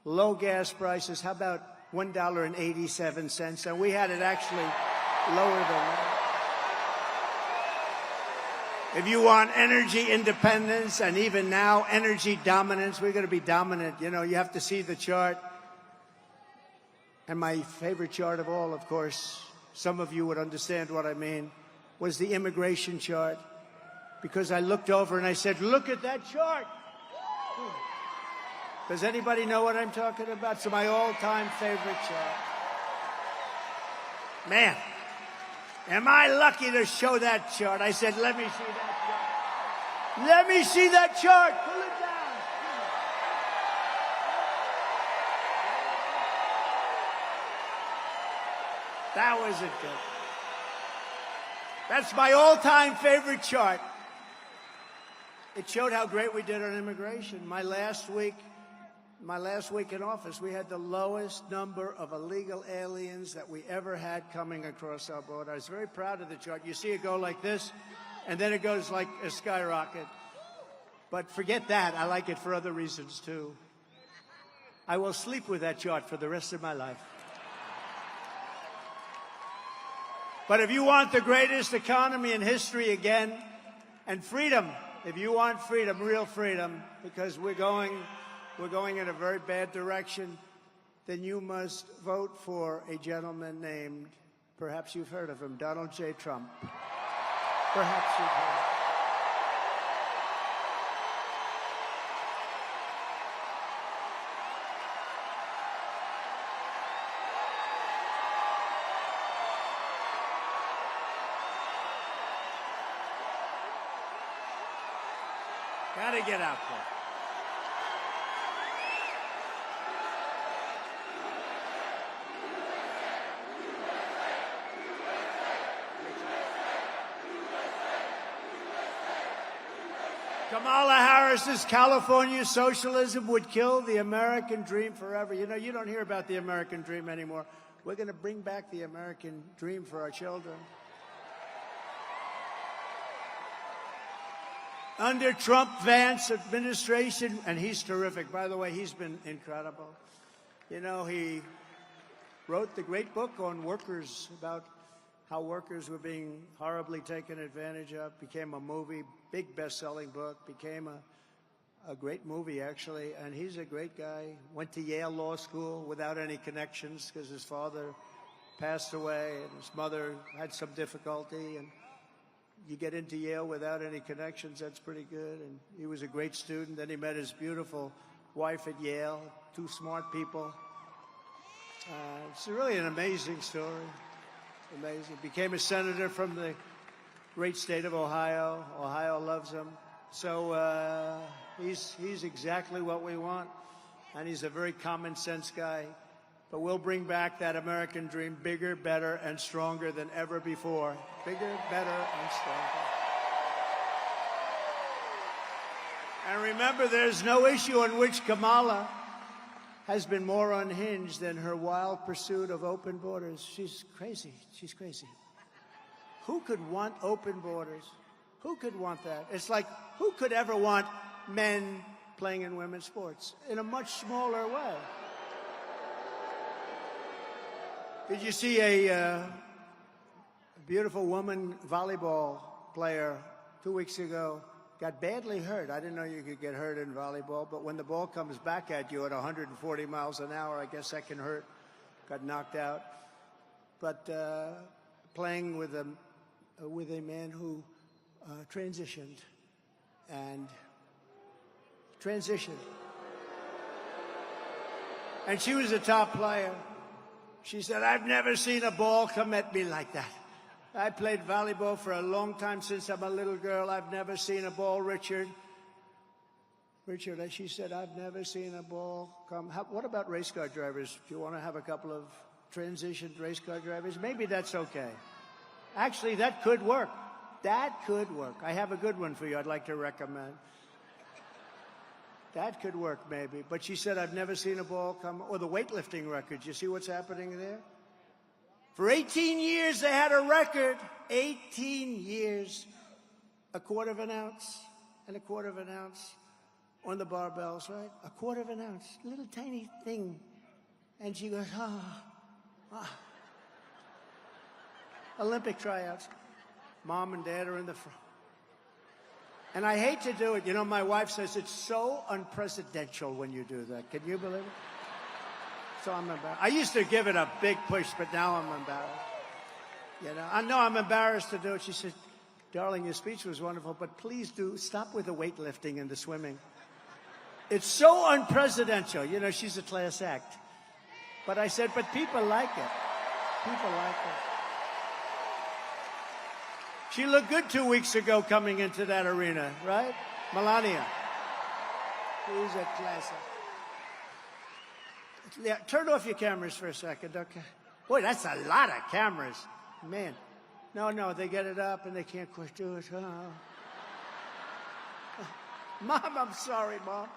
low gas prices, how about $1.87? And we had it actually lower than that. If you want energy independence, and even now energy dominance, we're going to be dominant. You know, you have to see the chart. And my favorite chart of all, of course, some of you would understand what I mean, was the immigration chart. Because I looked over and I said, look at that chart. Does anybody know what I'm talking about? It's my all-time favorite chart. Man, am I lucky to show that chart? I said, let me see that chart. Let me see that chart. Pull it down. That wasn't good. That's my all-time favorite chart. It showed how great we did on immigration. My last week in office, we had the lowest number of illegal aliens that we ever had coming across our border. I was very proud of the chart. You see it go like this, and then it goes like a skyrocket. But forget that. I like it for other reasons, too. I will sleep with that chart for the rest of my life. But if you want the greatest economy in history again, and freedom, if you want freedom, real freedom, because we're going in a very bad direction, then you must vote for a gentleman named, perhaps you've heard of him, Donald J. Trump. Perhaps you've heard of him. Gotta get out there. Kamala Harris's California socialism would kill the American dream forever. You know, you don't hear about the American dream anymore. We're going to bring back the American dream for our children. Under Trump-Vance administration, and he's terrific. By the way, he's been incredible. You know, he wrote the great book on workers, about how workers were being horribly taken advantage of. Became a movie, big best-selling book, became a great movie, actually. And he's a great guy. Went to Yale Law School without any connections because his father passed away and his mother had some difficulty. And you get into Yale without any connections, that's pretty good. And he was a great student. Then he met his beautiful wife at Yale, two smart people. It's really an amazing story. Amazing. Became a senator from the great state of Ohio. Ohio loves him. So he's exactly what we want. And he's a very common sense guy. But we'll bring back that American dream bigger, better, and stronger than ever before. Bigger, better, and stronger. And remember, there's no issue on which Kamala has been more unhinged than her wild pursuit of open borders. She's crazy. She's crazy. Who could want open borders? Who could want that? It's like, who could ever want men playing in women's sports in a much smaller way? Did you see a beautiful woman volleyball player 2 weeks ago got badly hurt? I didn't know you could get hurt in volleyball, but when the ball comes back at you at 140 miles an hour, I guess that can hurt. Got knocked out. But playing with a man who transitioned. And she was a top player. She said, "I've never seen a ball come at me like that. I played volleyball for a long time since I'm a little girl. I've never seen a ball, Richard." She said, "I've never seen a ball come." What about race car drivers? Do you want to have a couple of transitioned race car drivers? Maybe that's okay. Actually, that could work. That could work. I have a good one for you I'd like to recommend. That could work, maybe. But she said, "I've never seen a ball come." Or the weightlifting records. You see what's happening there? For 18 years, they had a record. 18 years. A quarter of an ounce and a quarter of an ounce on the barbells, right? A quarter of an ounce. Little tiny thing. And she goes, Olympic tryouts. Mom and Dad are in the front. And I hate to do it. You know, my wife says it's so unpresidential when you do that. Can you believe it? So I'm embarrassed. I used to give it a big push, but now I'm embarrassed. You know, I know I'm embarrassed to do it. She said, "Darling, your speech was wonderful, but please do stop with the weightlifting and the swimming. It's so unpresidential." You know, she's a class act. But I said, but people like it. People like it. She looked good 2 weeks ago coming into that arena, right? Melania. She's a class act. Yeah, turn off your cameras for a second, okay? Boy, that's a lot of cameras. Man. No, they get it up and they can't quite do it. Oh. Mom, I'm sorry, Mom.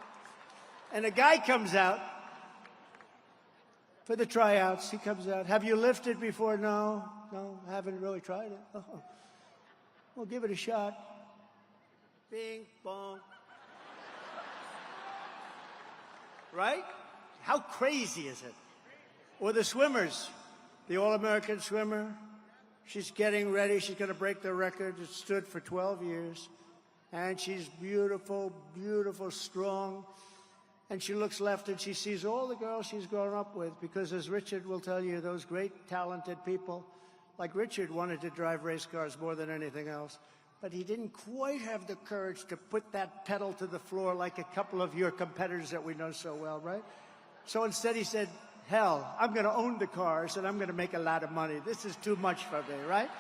And a guy comes out for the tryouts. He comes out. "Have you lifted before?" No, I haven't really tried it. Oh. Well, give it a shot. Bing, bong. Right? How crazy is it? Or the swimmers, the All-American swimmer. She's getting ready. She's going to break the record. It stood for 12 years. And she's beautiful, beautiful, strong. And she looks left and she sees all the girls she's grown up with. Because as Richard will tell you, those great, talented people, like Richard wanted to drive race cars more than anything else. But he didn't quite have the courage to put that pedal to the floor like a couple of your competitors that we know so well, right? So instead he said, "Hell, I'm going to own the cars and I'm going to make a lot of money. This is too much for me," right?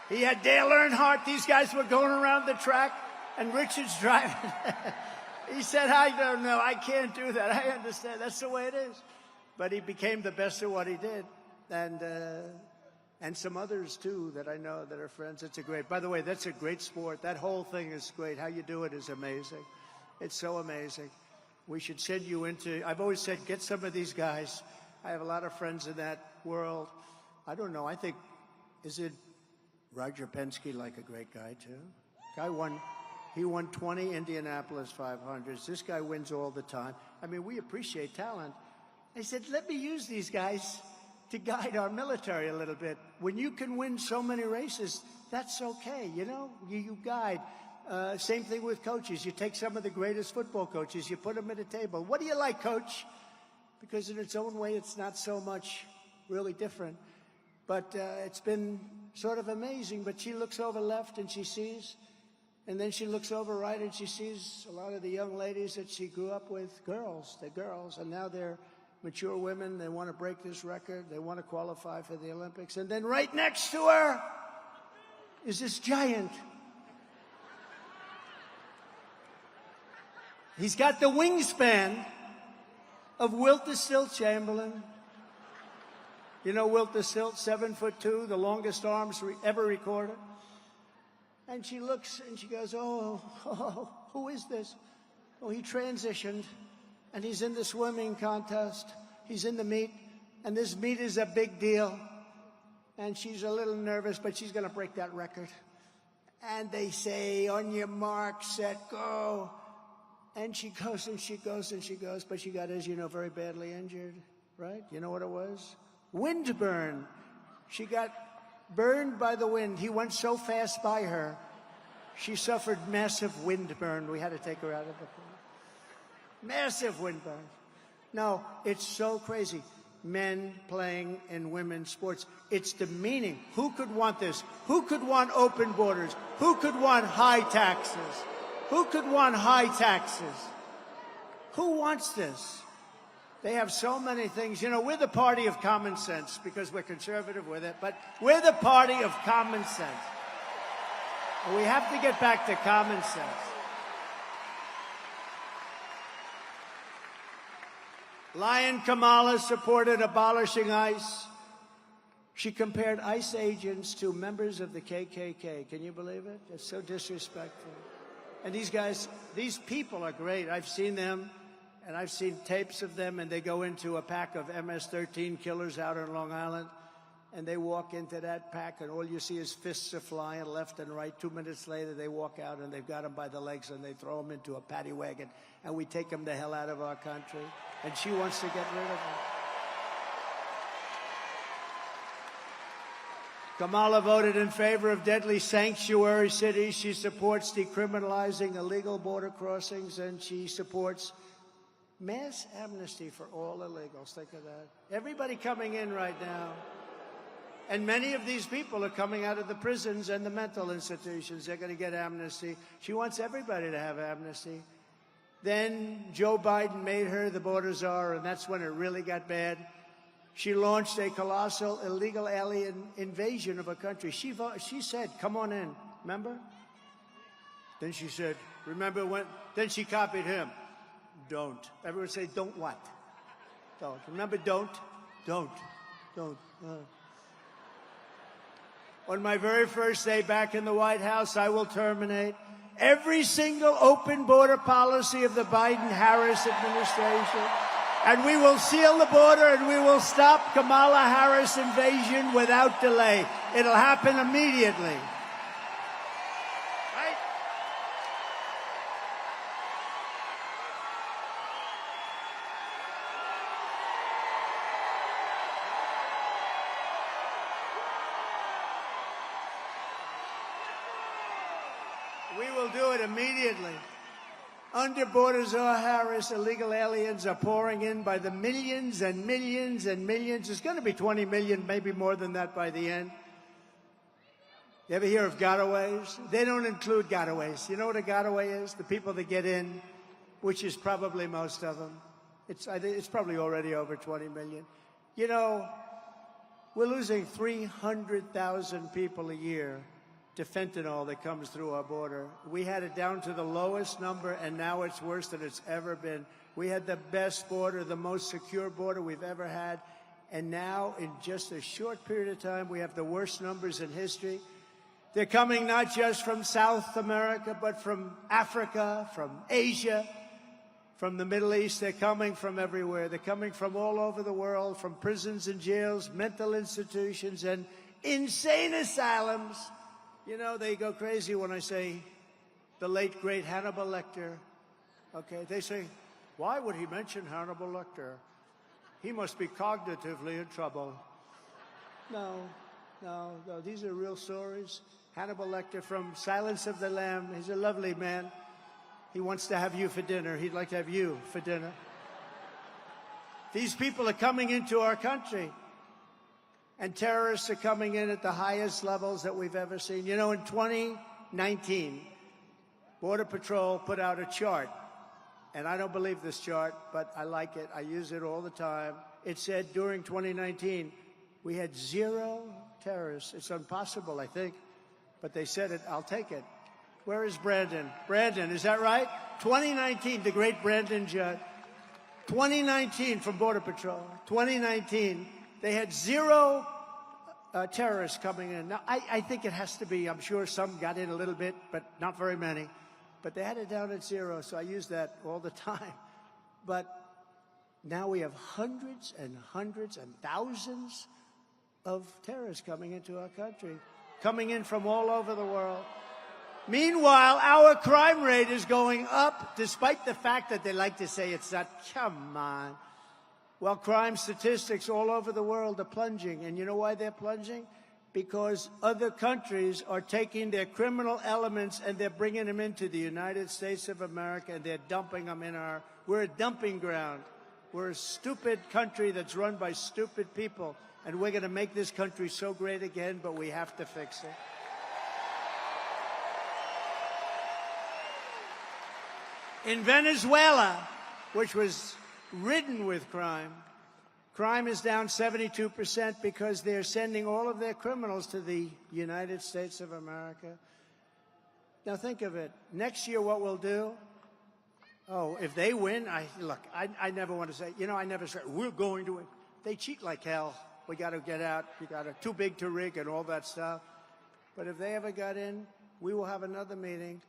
He had Dale Earnhardt. These guys were going around the track and Richard's driving. He said, "I don't know. I can't do that. I understand. That's the way it is." But he became the best at what he did. And some others, too, that I know that are friends. It's a great, by the way, that's a great sport. That whole thing is great. How you do it is amazing. It's so amazing. We should send you into, I've always said, get some of these guys. I have a lot of friends in that world. I don't know. I think, is it Roger Penske, like a great guy, too? He won 20 Indianapolis 500s. This guy wins all the time. I mean, we appreciate talent. I said, let me use these guys to guide our military a little bit. When you can win so many races, that's okay, you know? You guide. Same thing with coaches. You take some of the greatest football coaches, you put them at a table. "What do you like, Coach?" Because in its own way, it's not so much really different. But it's been sort of amazing. But she looks over left and she sees, and then she looks over right and she sees a lot of the young ladies that she grew up with, girls. They're girls, and now they're mature women. They want to break this record. They want to qualify for the Olympics. And then right next to her is this giant. He's got the wingspan of Wilt the Stilt Chamberlain. You know Wilt the Stilt, 7'2", the longest arms ever recorded. And she looks and she goes, oh, who is this? Oh, he transitioned. and he's in the swimming contest. He's in the meet, and this meet is a big deal. And she's a little nervous, but she's going to break that record. And they say, on your mark, set, go. And she goes, and she goes, and she goes. But she got, as you know, very badly injured, right? You know what it was? Wind burn. She got burned by the wind. He went so fast by her, she suffered massive wind burn. We had to take her out of the pool. Massive wind burn. No, it's so crazy. Men playing in women's sports. It's demeaning. Who could want this? Who could want open borders? Who could want high taxes? Who could want high taxes? Who wants this? They have so many things. You know, we're the party of common sense because we're conservative with it, but we're the party of common sense. And we have to get back to common sense. Lion Kamala supported abolishing ICE. She compared ICE agents to members of the KKK. Can you believe it? It's so disrespectful. And these guys, these people are great. I've seen them, and I've seen tapes of them, and they go into a pack of MS-13 killers out on Long Island, and they walk into that pack, and all you see is fists are flying left and right. 2 minutes later, they walk out, and they've got them by the legs, and they throw them into a paddy wagon, and we take them the hell out of our country. And she wants to get rid of them. Kamala voted in favor of deadly sanctuary cities. She supports decriminalizing illegal border crossings, and she supports mass amnesty for all illegals. Think of that. Everybody coming in right now. And many of these people are coming out of the prisons and the mental institutions. They're going to get amnesty. She wants everybody to have amnesty. Then Joe Biden made her the border czar, and that's when it really got bad. She launched a colossal illegal alien invasion of a country. She said, come on in, remember? Then she said, remember when? Then she copied him. Don't. Everyone say, don't what? Don't. Remember, don't? Don't. On my very first day back in the White House, I will terminate every single open border policy of the Biden-Harris administration. And we will seal the border and we will stop Kamala Harris invasion without delay. It'll happen immediately. Right? We will do it immediately. Under border czar Harris, illegal aliens are pouring in by the millions and millions and millions. It's going to be 20 million, maybe more than that by the end. You ever hear of gotaways? They don't include gotaways. You know what a gotaway is? The people that get in, which is probably most of them. It's probably already over 20 million. You know, we're losing 300,000 people a year to fentanyl that comes through our border. We had it down to the lowest number, and now it's worse than it's ever been. We had the best border, the most secure border we've ever had, and now in just a short period of time, we have the worst numbers in history. They're coming not just from South America, but from Africa, from Asia, from the Middle East. They're coming from everywhere. They're coming from all over the world, from prisons and jails, mental institutions, and insane asylums. You know, they go crazy when I say the late, great Hannibal Lecter. Okay, they say, why would he mention Hannibal Lecter? He must be cognitively in trouble. No, these are real stories. Hannibal Lecter from Silence of the Lamb. He's a lovely man. He wants to have you for dinner. He'd like to have you for dinner. These people are coming into our country. And terrorists are coming in at the highest levels that we've ever seen. You know, in 2019, Border Patrol put out a chart. And I don't believe this chart, but I like it. I use it all the time. It said during 2019, we had 0 terrorists. It's impossible, I think. But they said it. I'll take it. Where is Brandon? Brandon, is that right? 2019, the great Brandon Judd. 2019 from Border Patrol. 2019. They had 0 terrorists coming in. Now, I think it has to be. I'm sure some got in a little bit, but not very many. But they had it down at 0, so I use that all the time. But Now we have hundreds and hundreds and thousands of terrorists coming into our country, coming in from all over the world. Meanwhile, our crime rate is going up, despite the fact that they like to say it's not. Come on. Well, crime statistics all over the world are plunging. And you know why they're plunging? Because other countries are taking their criminal elements and they're bringing them into the United States of America, and they're dumping them in our... We're a dumping ground. We're a stupid country that's run by stupid people, and we're going to make this country so great again, but we have to fix it. In Venezuela, which was ridden with crime, crime is down 72% because they're sending all of their criminals to the United States of America. Now think of it. Next year, what we'll do? Oh, if they win, I never want to say, I never say, we're going to win. They cheat like hell. We got to get out. We got to, too big to rig and all that stuff. But if they ever got in, we will have another meeting.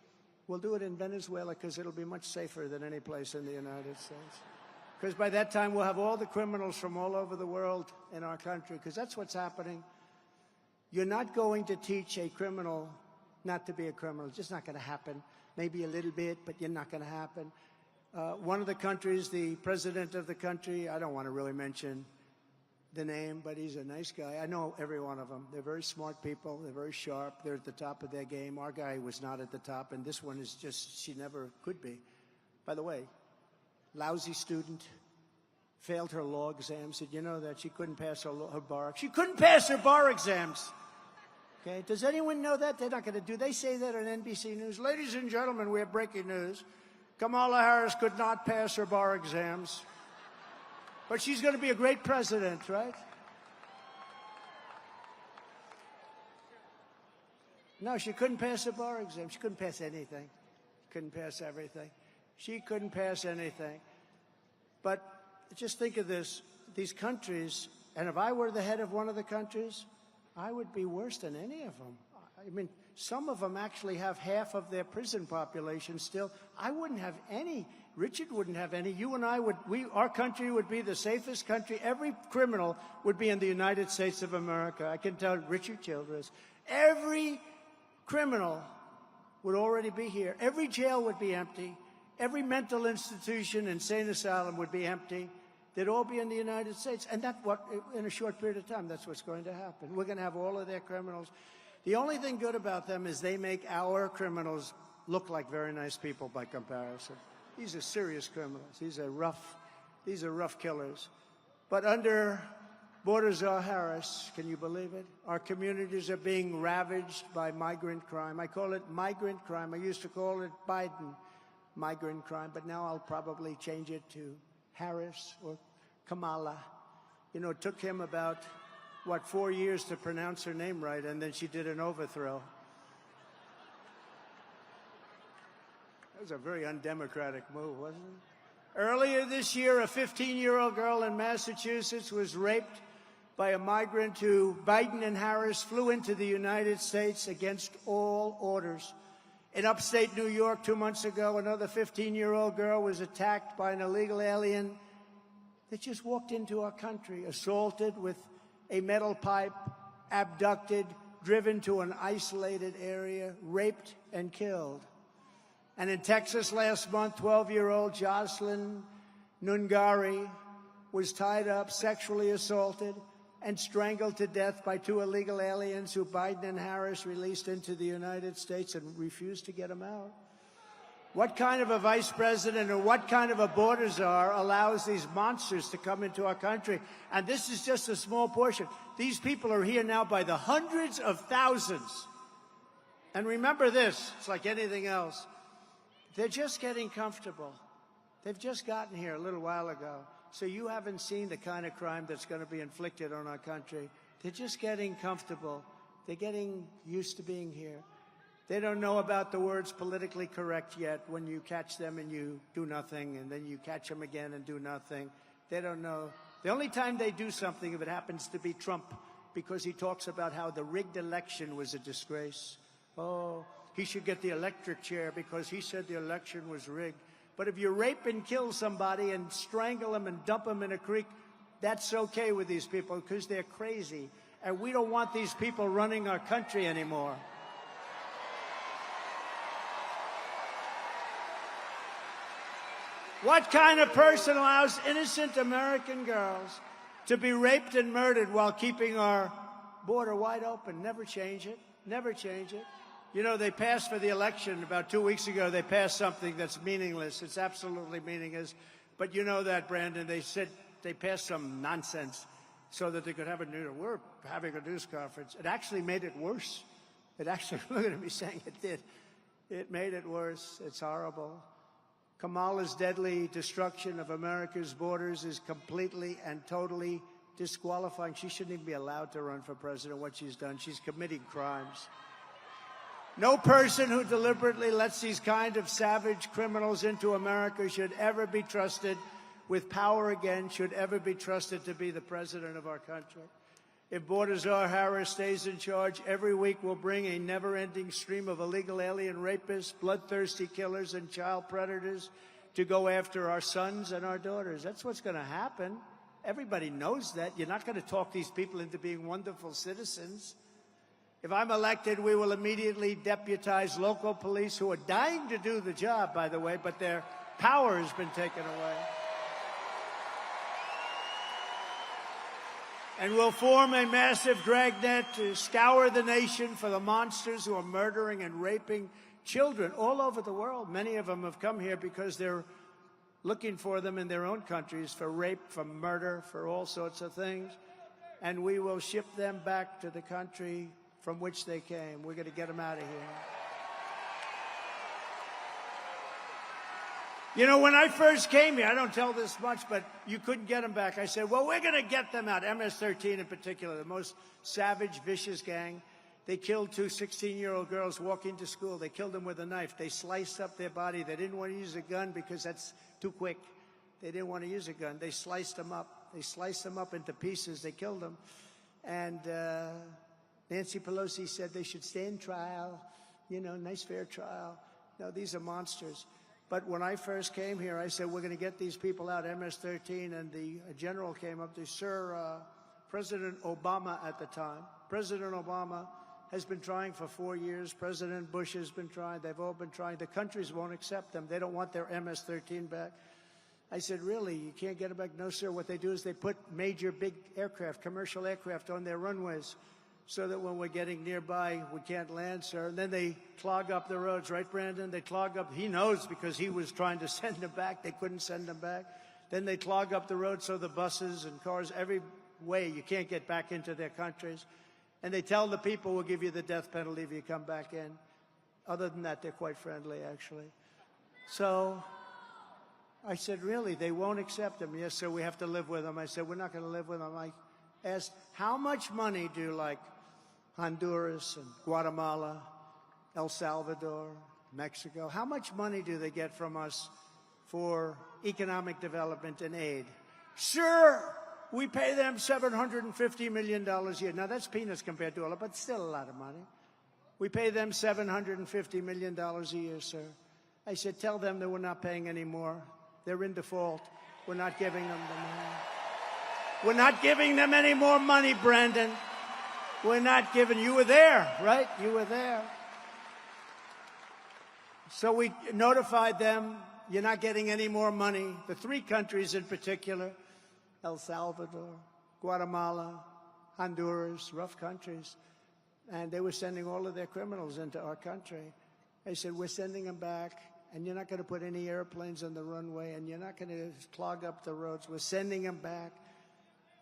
We'll do it in Venezuela because it'll be much safer than any place in the United States. Because by that time, we'll have all the criminals from all over the world in our country, because that's what's happening. You're not going to teach a criminal not to be a criminal. It's just not going to happen. Maybe a little bit, but you're not going to happen. One of the countries, the president of the country, I don't want to really mention the name, but he's a nice guy. I know every one of them. They're very smart people. They're very sharp. They're at the top of their game. Our guy was not at the top, and this one is just, she never could be. By the way, lousy student, failed her law exams. Did you know that? She couldn't pass her bar. She couldn't pass her bar exams. Okay, does anyone know that? They're not going to do. They say that on NBC News. Ladies and gentlemen, we have breaking news. Kamala Harris could not pass her bar exams. But she's going to be a great president, right? No, she couldn't pass her bar exam. She couldn't pass anything. Couldn't pass everything. She couldn't pass anything. But just think of this. These countries, and if I were the head of one of the countries, I would be worse than any of them. I mean, some of them actually have half of their prison population still. I wouldn't have any. Richard wouldn't have any. You and I would, our country would be the safest country. Every criminal would be in the United States of America. I can tell Richard Childress. Every criminal would already be here. Every jail would be empty. Every mental institution, insane asylum would be empty. They'd all be in the United States. And that's what, in a short period of time, that's what's going to happen. We're going to have all of their criminals. The only thing good about them is they make our criminals look like very nice people by comparison. These are serious criminals. These are rough killers. But under Border Czar Harris, can you believe it? Our communities are being ravaged by migrant crime. I call it migrant crime. I used to call it Biden migrant crime, but now I'll probably change it to Harris or Kamala. You know, it took him about, 4 years to pronounce her name right, and then she did an overthrow. That was a very undemocratic move, wasn't it? Earlier this year, a 15-year-old girl in Massachusetts was raped by a migrant who Biden and Harris flew into the United States against all orders. In upstate New York 2 months ago, another 15-year-old girl was attacked by an illegal alien that just walked into our country, assaulted with a metal pipe, abducted, driven to an isolated area, raped and killed. And in Texas last month, 12-year-old Jocelyn Nungari was tied up, sexually assaulted, and strangled to death by 2 illegal aliens who Biden and Harris released into the United States and refused to get them out. What kind of a vice president or what kind of a border czar allows these monsters to come into our country? And this is just a small portion. These people are here now by the hundreds of thousands. And remember this, it's like anything else. They're just getting comfortable. They've just gotten here a little while ago. So you haven't seen the kind of crime that's going to be inflicted on our country. They're just getting comfortable. They're getting used to being here. They don't know about the words politically correct yet when you catch them and you do nothing, and then you catch them again and do nothing. They don't know. The only time they do something, if it happens to be Trump, because he talks about how the rigged election was a disgrace. Oh, he should get the electric chair because he said the election was rigged. But if you rape and kill somebody and strangle them and dump them in a creek, that's okay with these people because they're crazy. And we don't want these people running our country anymore. What kind of person allows innocent American girls to be raped and murdered while keeping our border wide open? Never change it. Never change it. You know, they passed for the election about 2 weeks ago. They passed something that's meaningless. It's absolutely meaningless. But you know that, Brandon. They said they passed some nonsense so that they could have a news. We're having a news conference. It actually made it worse. It actually, look at me saying it did. It made it worse. It's horrible. Kamala's deadly destruction of America's borders is completely and totally disqualifying. She shouldn't even be allowed to run for president, what she's done. She's committing crimes. No person who deliberately lets these kind of savage criminals into America should ever be trusted with power again, should ever be trusted to be the president of our country. If Border Czar Harris stays in charge, every week will bring a never-ending stream of illegal alien rapists, bloodthirsty killers, and child predators to go after our sons and our daughters. That's what's going to happen. Everybody knows that. You're not going to talk these people into being wonderful citizens. If I'm elected, we will immediately deputize local police who are dying to do the job, by the way, but their power has been taken away. And we'll form a massive dragnet to scour the nation for the monsters who are murdering and raping children all over the world. Many of them have come here because they're looking for them in their own countries for rape, for murder, for all sorts of things. And we will ship them back to the country from which they came. We're going to get them out of here. You know, when I first came here, I don't tell this much, but you couldn't get them back. I said, well, we're going to get them out. MS-13 in particular, the most savage, vicious gang. They killed two 16-year-old girls walking to school. They killed them with a knife. They sliced up their body. They didn't want to use a gun because that's too quick. They didn't want to use a gun. They sliced them up. They sliced them up into pieces. They killed them. And Nancy Pelosi said they should stand trial, you know, nice fair trial. No, these are monsters. But when I first came here, I said, we're going to get these people out, MS-13, and the general came up to, sir, President Obama at the time. President Obama has been trying for 4 years. President Bush has been trying. They've all been trying. The countries won't accept them. They don't want their MS-13 back. I said, really, you can't get them back? No, sir. What they do is they put major big aircraft, commercial aircraft, on their runways so that when we're getting nearby, we can't land, sir. And then they clog up the roads, right, Brandon? They clog up. He knows because he was trying to send them back. They couldn't send them back. Then they clog up the roads so the buses and cars, every way, you can't get back into their countries. And they tell the people, we'll give you the death penalty if you come back in. Other than that, they're quite friendly, actually. So I said, really, they won't accept them? Yes, sir, we have to live with them. I said, we're not going to live with them. I asked, how much money do, like, Honduras and Guatemala, El Salvador, Mexico, how much money do they get from us for economic development and aid? Sir, we pay them $750 million a year. Now, that's peanuts compared to all of it, but still a lot of money. We pay them $750 million a year, sir. I said, tell them that we're not paying any more. They're in default. We're not giving them the money. We're not giving them any more money, Brandon. We're not giving. You were there, right? You were there. So we notified them, you're not getting any more money. The three countries in particular, El Salvador, Guatemala, Honduras, rough countries. And they were sending all of their criminals into our country. I said, we're sending them back, and you're not going to put any airplanes on the runway, and you're not going to clog up the roads. We're sending them back.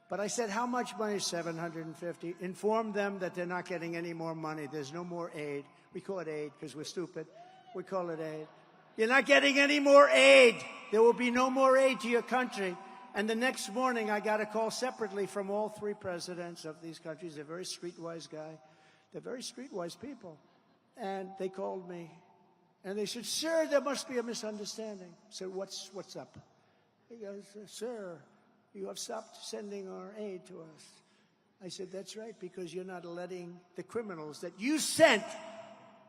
But I said, how much money? $750. Inform them that they're not getting any more money. There's no more aid. We call it aid because we're stupid. We call it aid. You're not getting any more aid. There will be no more aid to your country. And the next morning, I got a call separately from all three presidents of these countries. They're very streetwise guy. They're very streetwise people. And they called me. And they said, sir, there must be a misunderstanding. I said, what's up? He goes, sir, you have stopped sending our aid to us. I said, that's right, because you're not letting the criminals that you sent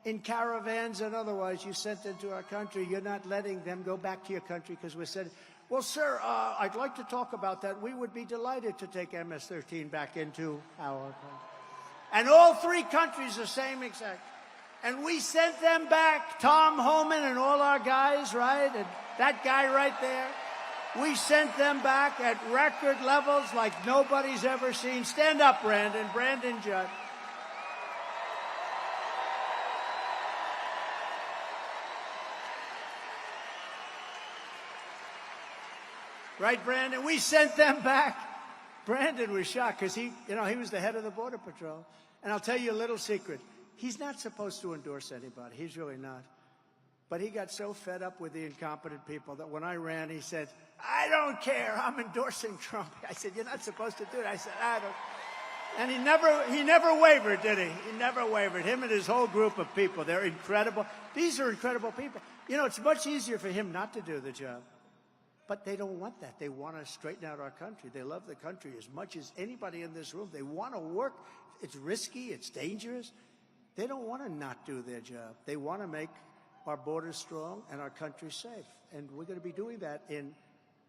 in caravans and otherwise you sent into our country. You're not letting them go back to your country because we're sending. Well, sir, I'd like to talk about that. We would be delighted to take MS-13 back into our country. And all three countries the same exact. And we sent them back, Tom Homan and all our guys, right? And that guy right there. We sent them back at record levels like nobody's ever seen. Stand up, Brandon. Brandon Judd. Right, Brandon? We sent them back. Brandon was shocked because he was the head of the Border Patrol. And I'll tell you a little secret. He's not supposed to endorse anybody. He's really not. But he got so fed up with the incompetent people that when I ran, he said, I don't care. I'm endorsing Trump. I said, you're not supposed to do it. I said, I don't. And he never wavered, did he? He never wavered. Him and his whole group of people, they're incredible. These are incredible people. You know, it's much easier for him not to do the job. But they don't want that. They want to straighten out our country. They love the country as much as anybody in this room. They want to work. It's risky. It's dangerous. They don't want to not do their job. They want to make our borders strong and our country safe. And we're going to be doing that in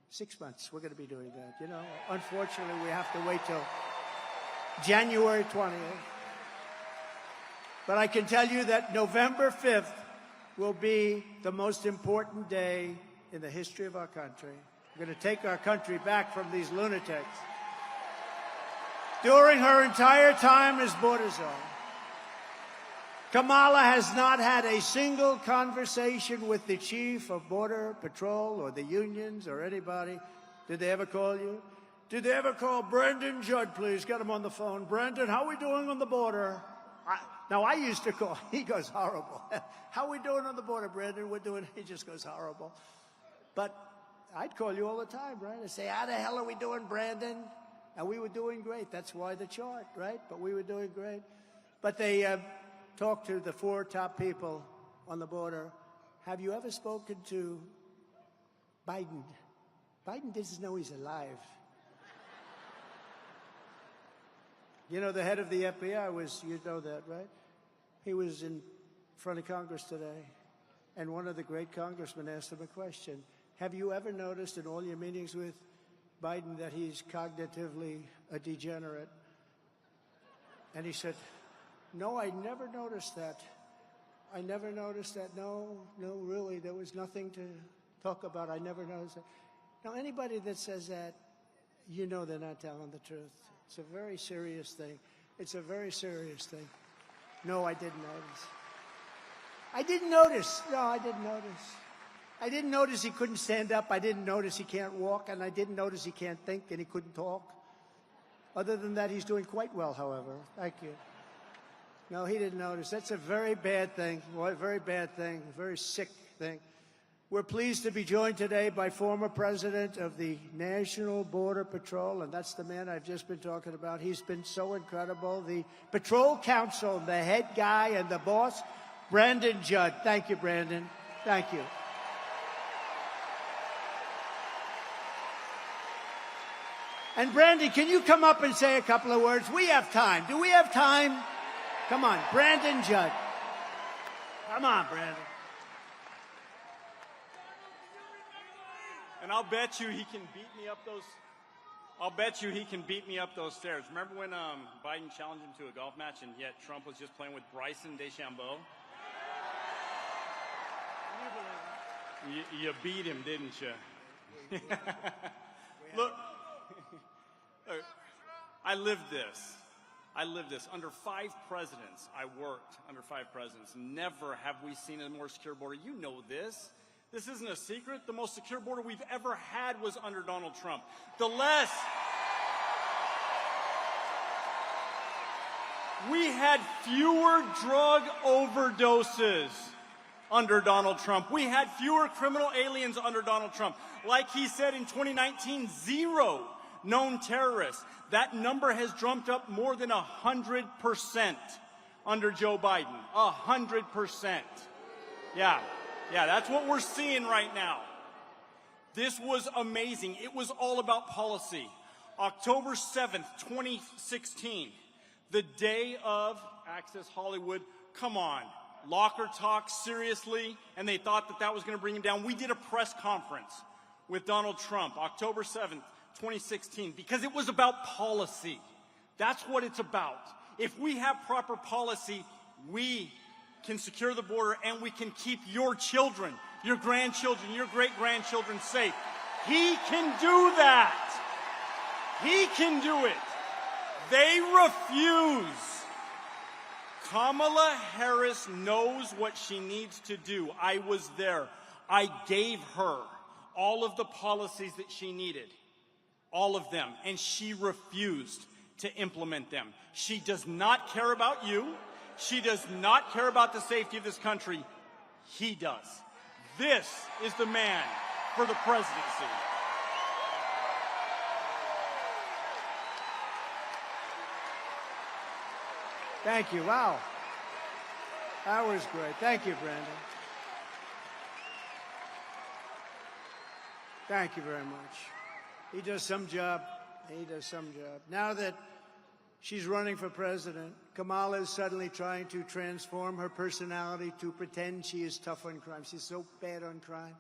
6 months. We're going to be doing that. You know, unfortunately, we have to wait till January 20th. But I can tell you that November 5th will be the most important day in the history of our country. We're going to take our country back from these lunatics. During her entire time as border czar, Kamala has not had a single conversation with the chief of Border Patrol or the unions or anybody. Did they ever call you? Did they ever call Brandon Judd, please? Get him on the phone. Brandon, how are we doing on the border? Now, I used to call. He goes, horrible. How are we doing on the border, Brandon? We're doing. He just goes, horrible. But I'd call you all the time, right? I'd say, how the hell are we doing, Brandon? And we were doing great. That's why the chart, right? But we were doing great. But they talked to the 4 top people on the border. Have you ever spoken to Biden? Biden doesn't know he's alive. You know, the head of the FBI was, you know that, right? He was in front of Congress today. And one of the great congressmen asked him a question. Have you ever noticed in all your meetings with Biden that he's cognitively a degenerate? And he said, no, I never noticed that. I never noticed that. No, really, there was nothing to talk about. I never noticed that. Now, anybody that says that, you know they're not telling the truth. It's a very serious thing. It's a very serious thing. No, I didn't notice. I didn't notice. No, I didn't notice. I didn't notice he couldn't stand up. I didn't notice he can't walk. And I didn't notice he can't think and he couldn't talk. Other than that, he's doing quite well, however. Thank you. No, he didn't notice. That's a very bad thing. A very bad thing. A very sick thing. We're pleased to be joined today by former president of the National Border Patrol, and that's the man I've just been talking about. He's been so incredible. The Patrol Council, the head guy and the boss, Brandon Judd. Thank you, Brandon. Thank you. And Brandon, can you come up and say a couple of words? We have time. Do we have time? Come on, Brandon Judd. Come on, Brandon. And I'll bet you he can beat me up those. I'll bet you he can beat me up those stairs. Remember when Biden challenged him to a golf match, and yet Trump was just playing with Bryson DeChambeau? You beat him, didn't you? Look, I lived this. Under 5 presidents, I worked under 5 presidents. Never have we seen a more secure border. You know this. This isn't a secret. The most secure border we've ever had was under Donald Trump. We had fewer drug overdoses under Donald Trump. We had fewer criminal aliens under Donald Trump. Like he said in 2019, 0 known terrorists. That number has jumped up more than 100% under Joe Biden. 100%. Yeah, that's what we're seeing right now. This was amazing. It was all about policy. October 7th, 2016, the day of Access Hollywood. Come on. locker talk seriously, and they thought that that was going to bring him down. We did a press conference with Donald Trump, October 7th, 2016, because it was about policy. That's what it's about. If we have proper policy, we can secure the border and we can keep your children, your grandchildren, your great-grandchildren safe. He can do that. He can do it. They refuse. Kamala Harris knows what she needs to do. I was there. I gave her all of the policies that she needed, all of them, and she refused to implement them. She does not care about you. She does not care about the safety of this country. He does. This is the man for the presidency. Thank you. Wow. That was great. Thank you, Brandon. Thank you very much. He does some job. He does some job. Now that she's running for president, Kamala is suddenly trying to transform her personality to pretend she is tough on crime. She's so bad on crime.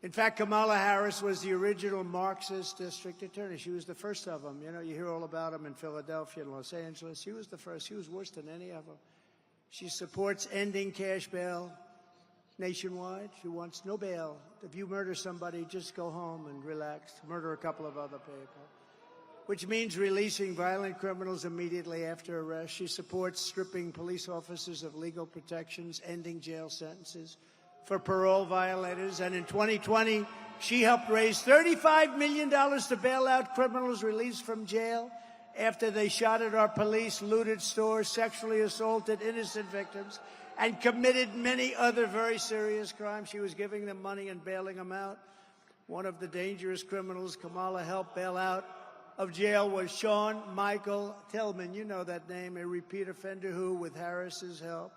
In fact, Kamala Harris was the original Marxist district attorney. She was the first of them. You know, you hear all about them in Philadelphia and Los Angeles. She was the first. She was worse than any of them. She supports ending cash bail nationwide. She wants no bail. If you murder somebody, just go home and relax. Murder a couple of other people. Which means releasing violent criminals immediately after arrest. She supports stripping police officers of legal protections, ending jail sentences for parole violators. And in 2020, she helped raise $35 million to bail out criminals released from jail after they shot at our police, looted stores, sexually assaulted innocent victims, and committed many other very serious crimes. She was giving them money and bailing them out. One of the dangerous criminals Kamala helped bail out of jail was Sean Michael Tillman. You know that name, a repeat offender who, with Harris's help,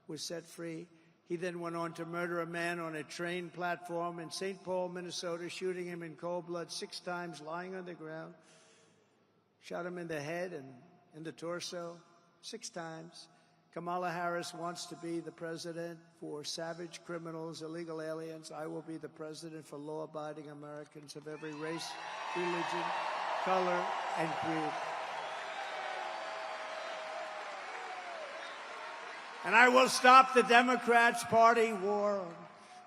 was set free. He then went on to murder a man on a train platform in St. Paul, Minnesota, shooting him in cold blood 6 times, lying on the ground. Shot him in the head and in the torso 6 times. Kamala Harris wants to be the president for savage criminals, illegal aliens. I will be the president for law-abiding Americans of every race, religion, color, and creed. And I will stop the Democrats' party war.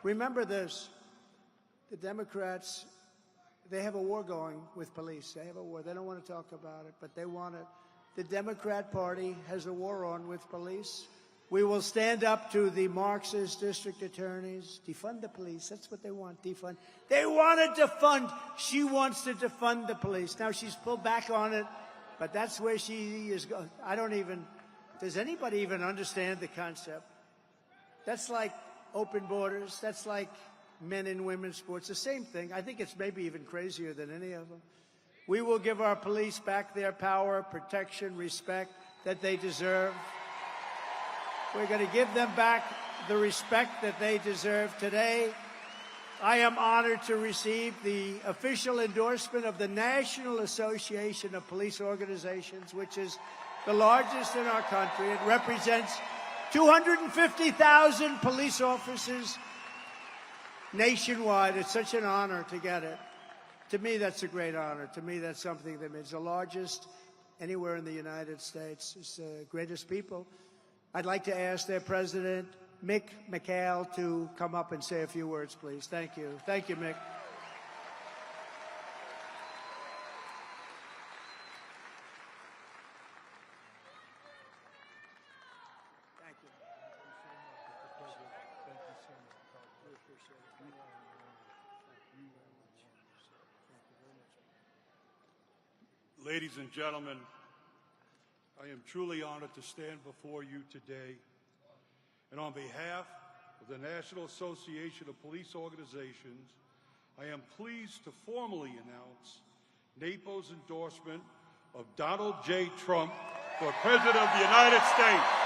Remember this. The Democrats, they have a war going with police. They have a war. They don't want to talk about it, but they want it. The Democrat Party has a war on with police. We will stand up to the Marxist district attorneys. Defund the police. That's what they want, defund. They want to defund. She wants to defund the police. Now, she's pulled back on it, but that's where she is going. Does anybody even understand the concept? That's like open borders. That's like men and women's sports. The same thing. I think it's maybe even crazier than any of them. We will give our police back their power, protection, respect that they deserve. We're going to give them back the respect that they deserve. Today, I am honored to receive the official endorsement of the National Association of Police Organizations, which is the largest in our country. It represents 250,000 police officers nationwide. It's such an honor to get it. To me, that's a great honor. To me, that's something that means the largest anywhere in the United States. It's the greatest people. I'd like to ask their president, Mick McHale, to come up and say a few words, please. Thank you. Thank you, Mick. Thank you. Ladies and gentlemen, I am truly honored to stand before you today, and on behalf of the National Association of Police Organizations, I am pleased to formally announce NAPO's endorsement of Donald J. Trump for President of the United States.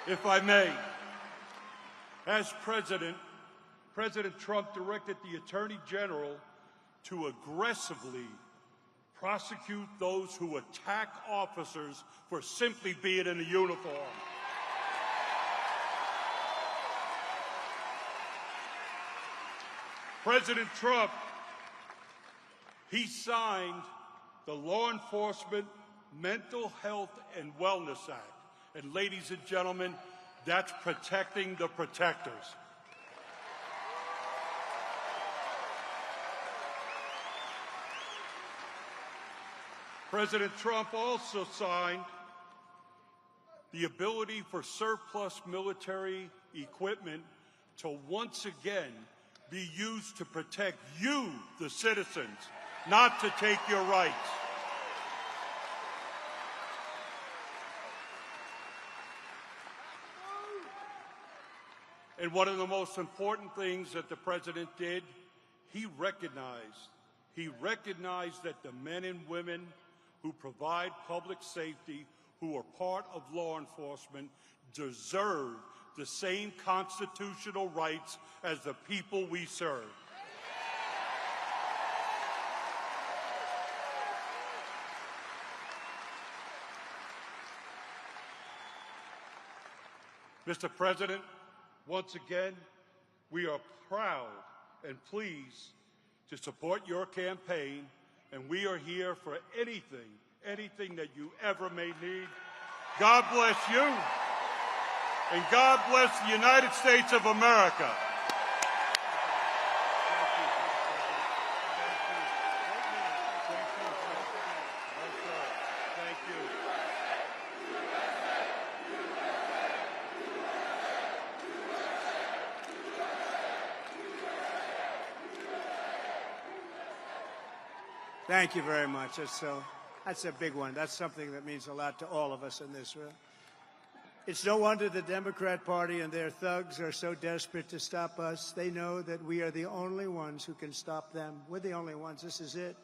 if I may. As President Trump directed the Attorney General to aggressively prosecute those who attack officers for simply being in a uniform. President Trump, he signed the Law Enforcement Mental Health and Wellness Act. And ladies and gentlemen, that's protecting the protectors. President Trump also signed the ability for surplus military equipment to once again be used to protect you, the citizens, not to take your rights. And one of the most important things that the President did, he recognized that the men and women who provide public safety, who are part of law enforcement, deserve the same constitutional rights as the people we serve. Mr. President, once again, we are proud and pleased to support your campaign, and we are here for anything that you ever may need. God bless you, and God bless the United States of America. Thank you. Thank you very much. That's a big one. That's something that means a lot to all of us in this room. It's no wonder the Democrat Party and their thugs are so desperate to stop us. They know that we are the only ones who can stop them. We're the only ones. This is it.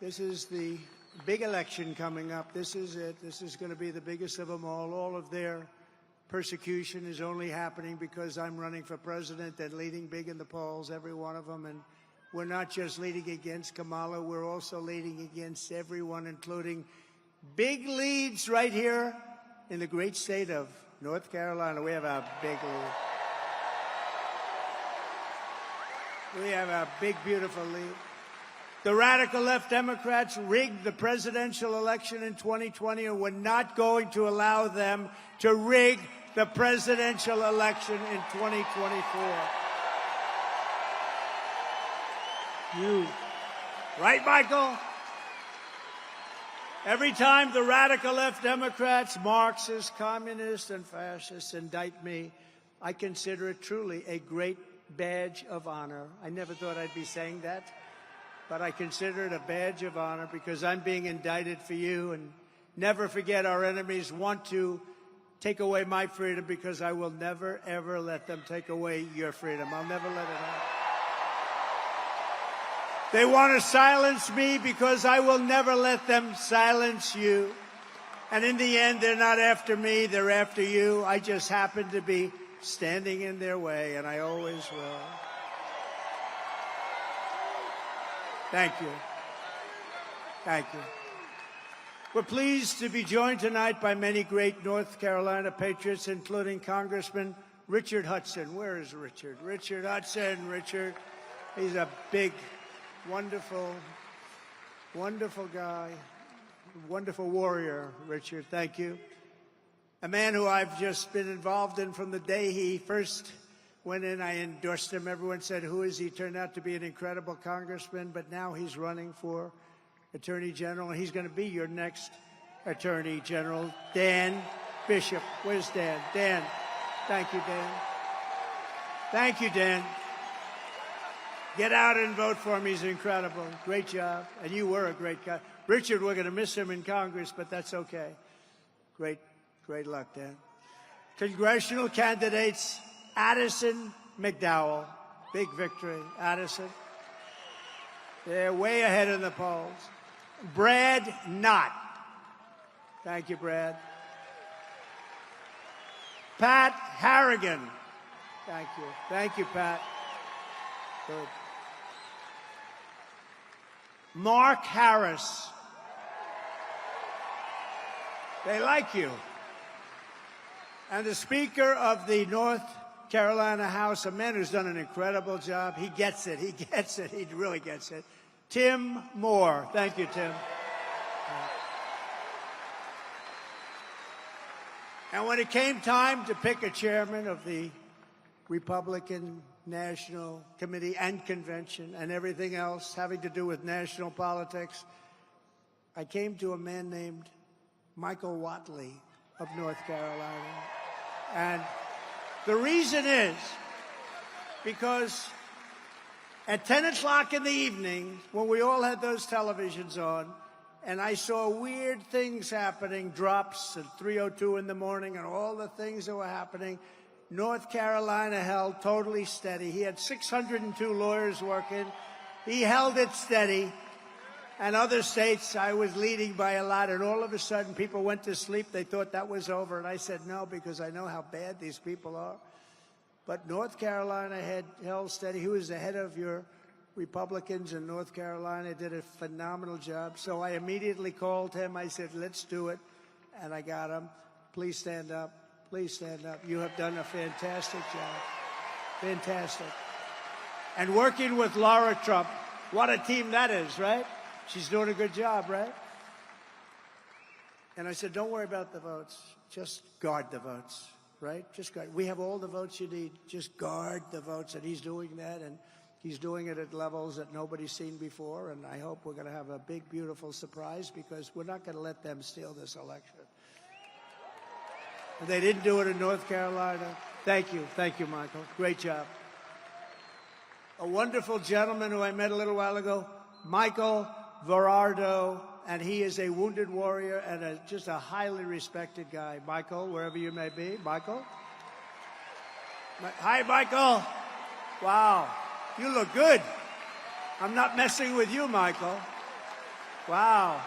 This is the big election coming up. This is it. This is going to be the biggest of them all. All of their persecution is only happening because I'm running for president and leading big in the polls, every one of them. And we're not just leading against Kamala, we're also leading against everyone, including big leads right here in the great state of North Carolina. We have a big lead. We have a big, beautiful lead. The radical left Democrats rigged the presidential election in 2020, and we're not going to allow them to rig the presidential election in 2024. You. Right, Michael? Every time the radical left Democrats, Marxists, communists, and fascists indict me, I consider it truly a great badge of honor. I never thought I'd be saying that, but I consider it a badge of honor because I'm being indicted for you. And never forget, our enemies want to take away my freedom because I will never, ever let them take away your freedom. I'll never let it happen. They want to silence me because I will never let them silence you. And in the end, they're not after me, they're after you. I just happen to be standing in their way, and I always will. Thank you. Thank you. We're pleased to be joined tonight by many great North Carolina patriots, including Congressman Richard Hudson. Where is Richard? Richard Hudson. Richard, he's a big, wonderful, wonderful guy, wonderful warrior, Richard. Thank you. A man who I've just been involved in from the day he first went in. I endorsed him. Everyone said, who is he? Turned out to be an incredible congressman, but now he's running for Attorney General, and he's going to be your next Attorney General, Dan Bishop. Where's Dan? Dan. Thank you, Dan. Thank you, Dan. Get out and vote for him. He's incredible. Great job. And you were a great guy. Richard, we're going to miss him in Congress, but that's okay. Great luck, Dan. Congressional candidates, Addison McDowell. Big victory, Addison. They're way ahead in the polls. Brad Knott. Thank you, Brad. Pat Harrigan. Thank you. Thank you, Pat. Good. Mark Harris. They like you. And the Speaker of the North Carolina House, a man who's done an incredible job. He gets it. He gets it. He really gets it. Tim Moore. Thank you, Tim. And when it came time to pick a chairman of the Republican National Committee and Convention and everything else having to do with national politics, I came to a man named Michael Whatley of North Carolina. And the reason is because at 10 o'clock in the evening, when we all had those televisions on, and I saw weird things happening, drops at 3:02 in the morning and all the things that were happening, North Carolina held totally steady. He had 602 lawyers working. He held it steady. And other states, I was leading by a lot, and all of a sudden people went to sleep. They thought that was over. And I said no, because I know how bad these people are. But North Carolina had held steady. He was the head of your Republicans in North Carolina, did a phenomenal job. So I immediately called him. I said, let's do it. And I got him. Please stand up. Please stand up. You have done a fantastic job. Fantastic. And working with Laura Trump, what a team that is, right? She's doing a good job, right? And I said, don't worry about the votes. Just guard the votes, right? Just guard. We have all the votes you need. Just guard the votes. And he's doing that, and he's doing it at levels that nobody's seen before. And I hope we're going to have a big, beautiful surprise, because we're not going to let them steal this election. And they didn't do it in North Carolina. Thank you. Thank you, Michael. Great job. A wonderful gentleman who I met a little while ago, Michael Verardo, and he is a wounded warrior and just a highly respected guy. Michael, wherever you may be. Michael? Hi, Michael. Wow. You look good. I'm not messing with you, Michael. Wow.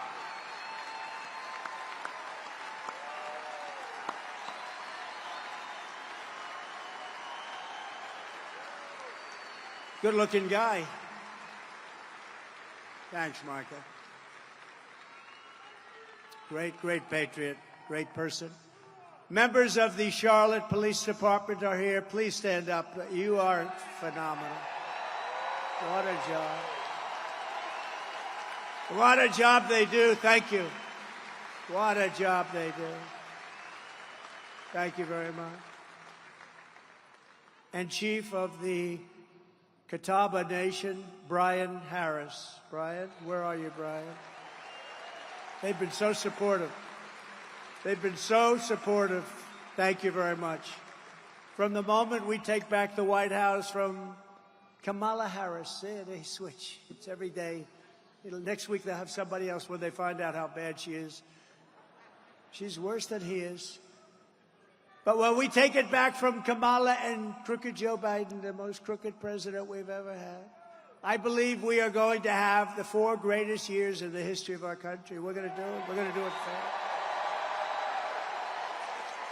Good-looking guy. Thanks, Michael. Great, great patriot, great person. Members of the Charlotte Police Department are here. Please stand up. You are phenomenal. What a job. What a job they do. Thank you. What a job they do. Thank you very much. And Chief of the Catawba Nation, Brian Harris. Brian, where are you, Brian? They've been so supportive. They've been so supportive. Thank you very much. From the moment we take back the White House from Kamala Harris, they switch. It's every day. Next week they'll have somebody else when they find out how bad she is. She's worse than he is. But when we take it back from Kamala and crooked Joe Biden, the most crooked president we've ever had, I believe we are going to have the 4 greatest years in the history of our country. We're going to do it. We're going to do it fair.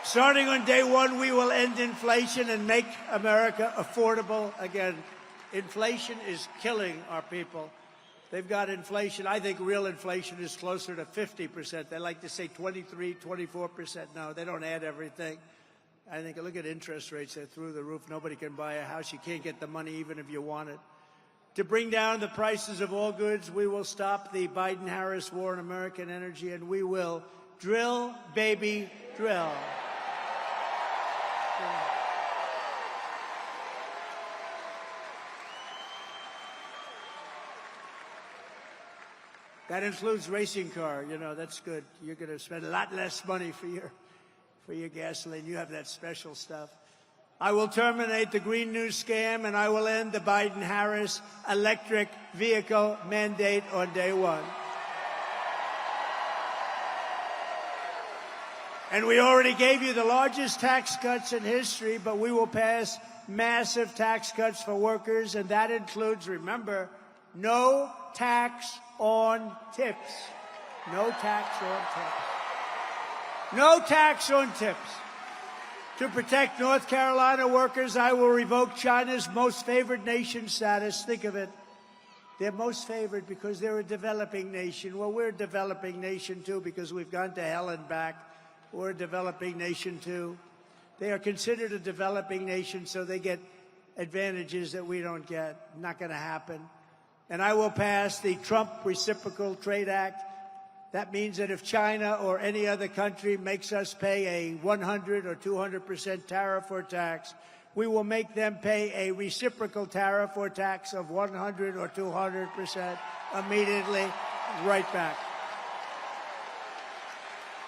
Starting on day 1, we will end inflation and make America affordable again. Inflation is killing our people. They've got inflation. I think real inflation is closer to 50%. They like to say 23, 24%. No, they don't add everything. I think, look at interest rates. They're through the roof. Nobody can buy a house. You can't get the money even if you want it. To bring down the prices of all goods, we will stop the Biden-Harris war on American energy, and we will drill, baby, drill. That includes racing car. You know, that's good. You're going to spend a lot less money for your gasoline. You have that special stuff. I will terminate the Green New scam, and I will end the Biden-Harris electric vehicle mandate on day 1. And we already gave you the largest tax cuts in history, but we will pass massive tax cuts for workers, and that includes, remember, no tax on tips. No tax on tips. No tax on tips. To protect North Carolina workers, I will revoke China's most favored nation status. Think of it. They're most favored because they're a developing nation. Well, we're a developing nation, too, because we've gone to hell and back. We're a developing nation, too. They are considered a developing nation, so they get advantages that we don't get. Not going to happen. And I will pass the Trump Reciprocal Trade Act. That means that if China or any other country makes us pay a 100 or 200% tariff or tax, we will make them pay a reciprocal tariff or tax of 100 or 200% immediately, right back.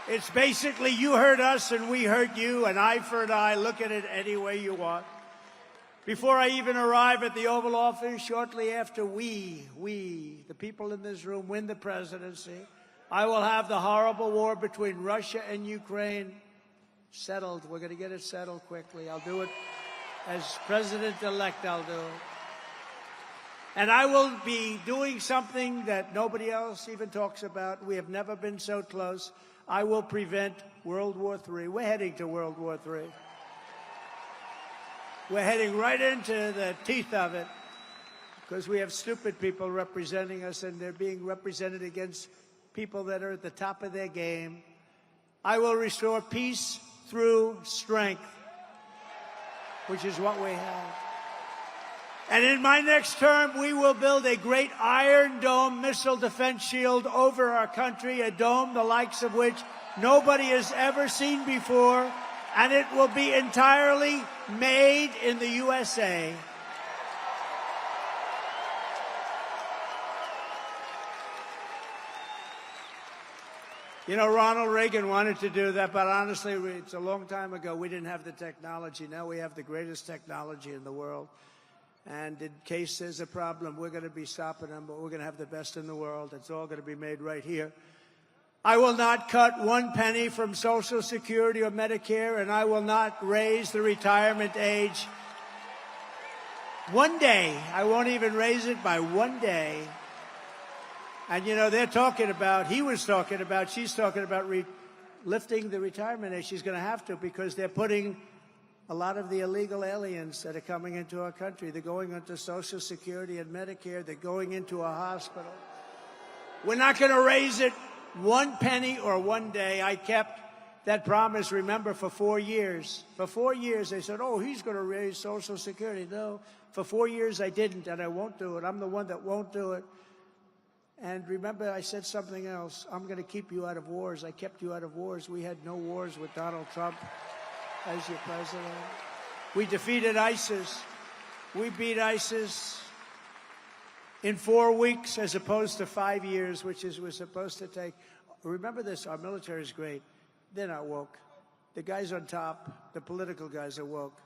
It's basically you hurt us and we hurt you, an eye for an eye. Look at it any way you want. Before I even arrive at the Oval Office, shortly after we, the people in this room, win the presidency, I will have the horrible war between Russia and Ukraine settled. We're going to get it settled quickly. I'll do it as president-elect. I'll do it. And I will be doing something that nobody else even talks about. We have never been so close. I will prevent World War III. We're heading to World War III. We're heading right into the teeth of it because we have stupid people representing us, and they're being represented against people that are at the top of their game. I will restore peace through strength, which is what we have. And in my next term, we will build a great Iron Dome missile defense shield over our country, a dome the likes of which nobody has ever seen before, and it will be entirely made in the USA. You know, Ronald Reagan wanted to do that, but honestly, it's a long time ago. We didn't have the technology. Now we have the greatest technology in the world. And in case there's a problem, we're going to be stopping them, but we're going to have the best in the world. It's all going to be made right here. I will not cut one penny from Social Security or Medicare, and I will not raise the retirement age. One day. I won't even raise it by one day. And, you know, they're talking about, she's talking about lifting the retirement age. She's going to have to, because they're putting a lot of the illegal aliens that are coming into our country. They're going into Social Security and Medicare. They're going into a hospital. We're not going to raise it one penny or one day. I kept that promise, remember, for 4 years. For 4 years, they said, oh, he's going to raise Social Security. No, for 4 years I didn't, and I won't do it. I'm the one that won't do it. And remember, I said something else. I'm going to keep you out of wars. I kept you out of wars. We had no wars with Donald Trump as your president. We defeated ISIS. We beat ISIS in 4 weeks as opposed to 5 years, which is we're supposed to take. Remember this, our military is great. They're not woke. The guys on top, the political guys, are woke.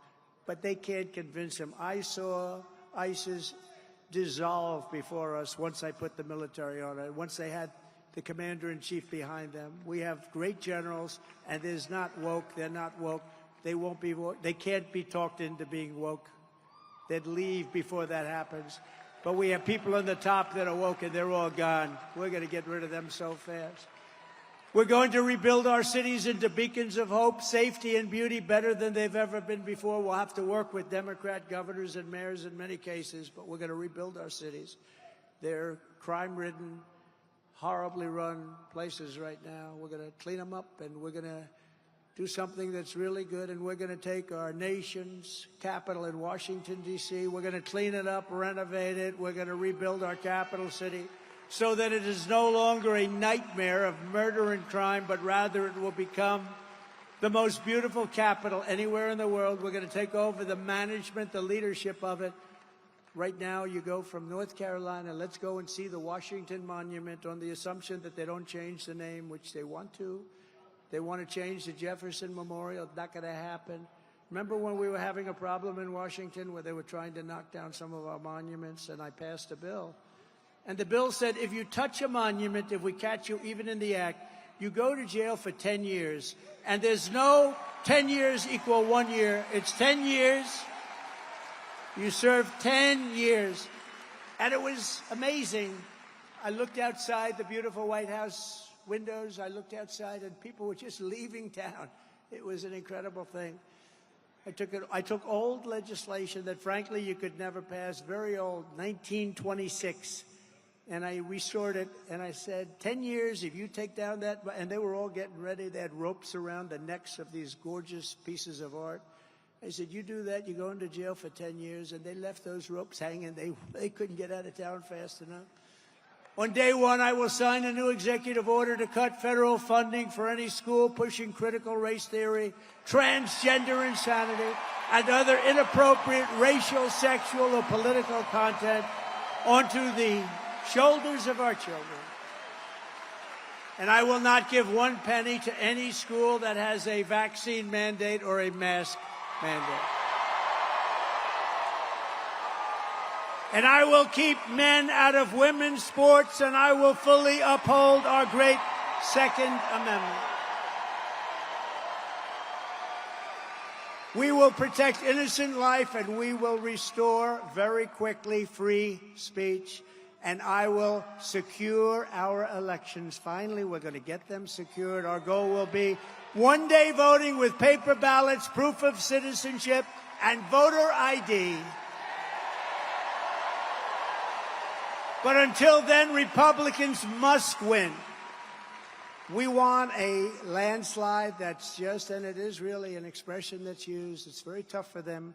But they can't convince them. I saw ISIS dissolve before us once I put the military on it, once they had the commander-in-chief behind them. We have great generals, and there's not woke. They're not woke. They won't be woke. They can't be talked into being woke. They'd leave before that happens. But we have people on the top that are woke, and they're all gone. We're going to get rid of them so fast. We're going to rebuild our cities into beacons of hope, safety, and beauty better than they've ever been before. We'll have to work with Democrat governors and mayors in many cases, but we're going to rebuild our cities. They're crime-ridden, horribly run places right now. We're going to clean them up, and we're going to do something that's really good, and we're going to take our nation's capital in Washington, D.C. We're going to clean it up, renovate it. We're going to rebuild our capital city so that it is no longer a nightmare of murder and crime, but rather it will become the most beautiful capital anywhere in the world. We're going to take over the management, the leadership of it. Right now, you go from North Carolina, let's go and see the Washington Monument on the assumption that they don't change the name, which they want to. They want to change the Jefferson Memorial. Not going to happen. Remember when we were having a problem in Washington where they were trying to knock down some of our monuments, and I passed a bill. And the bill said, if you touch a monument, if we catch you even in the act, you go to jail for 10 years. And there's no 10 years equal 1 year. It's 10 years. You serve 10 years. And it was amazing. I looked outside the beautiful White House windows. I looked outside, and people were just leaving town. It was an incredible thing. I took old legislation that, frankly, you could never pass, very old, 1926, and I restored it, and I said, 10 years, if you take down that, and they were all getting ready. They had ropes around the necks of these gorgeous pieces of art. I said, you do that, you go into jail for 10 years, and they left those ropes hanging. They couldn't get out of town fast enough. On day one, I will sign a new executive order to cut federal funding for any school pushing critical race theory, transgender insanity, and other inappropriate racial, sexual, or political content onto the shoulders of our children. And I will not give one penny to any school that has a vaccine mandate or a mask mandate. And I will keep men out of women's sports, and I will fully uphold our great Second Amendment. We will protect innocent life, and we will restore very quickly free speech, and I will secure our elections. Finally, we're going to get them secured. Our goal will be one-day voting with paper ballots, proof of citizenship, and voter ID. But until then, Republicans must win. We want a landslide that's just, and it is really an expression that's used. It's very tough for them.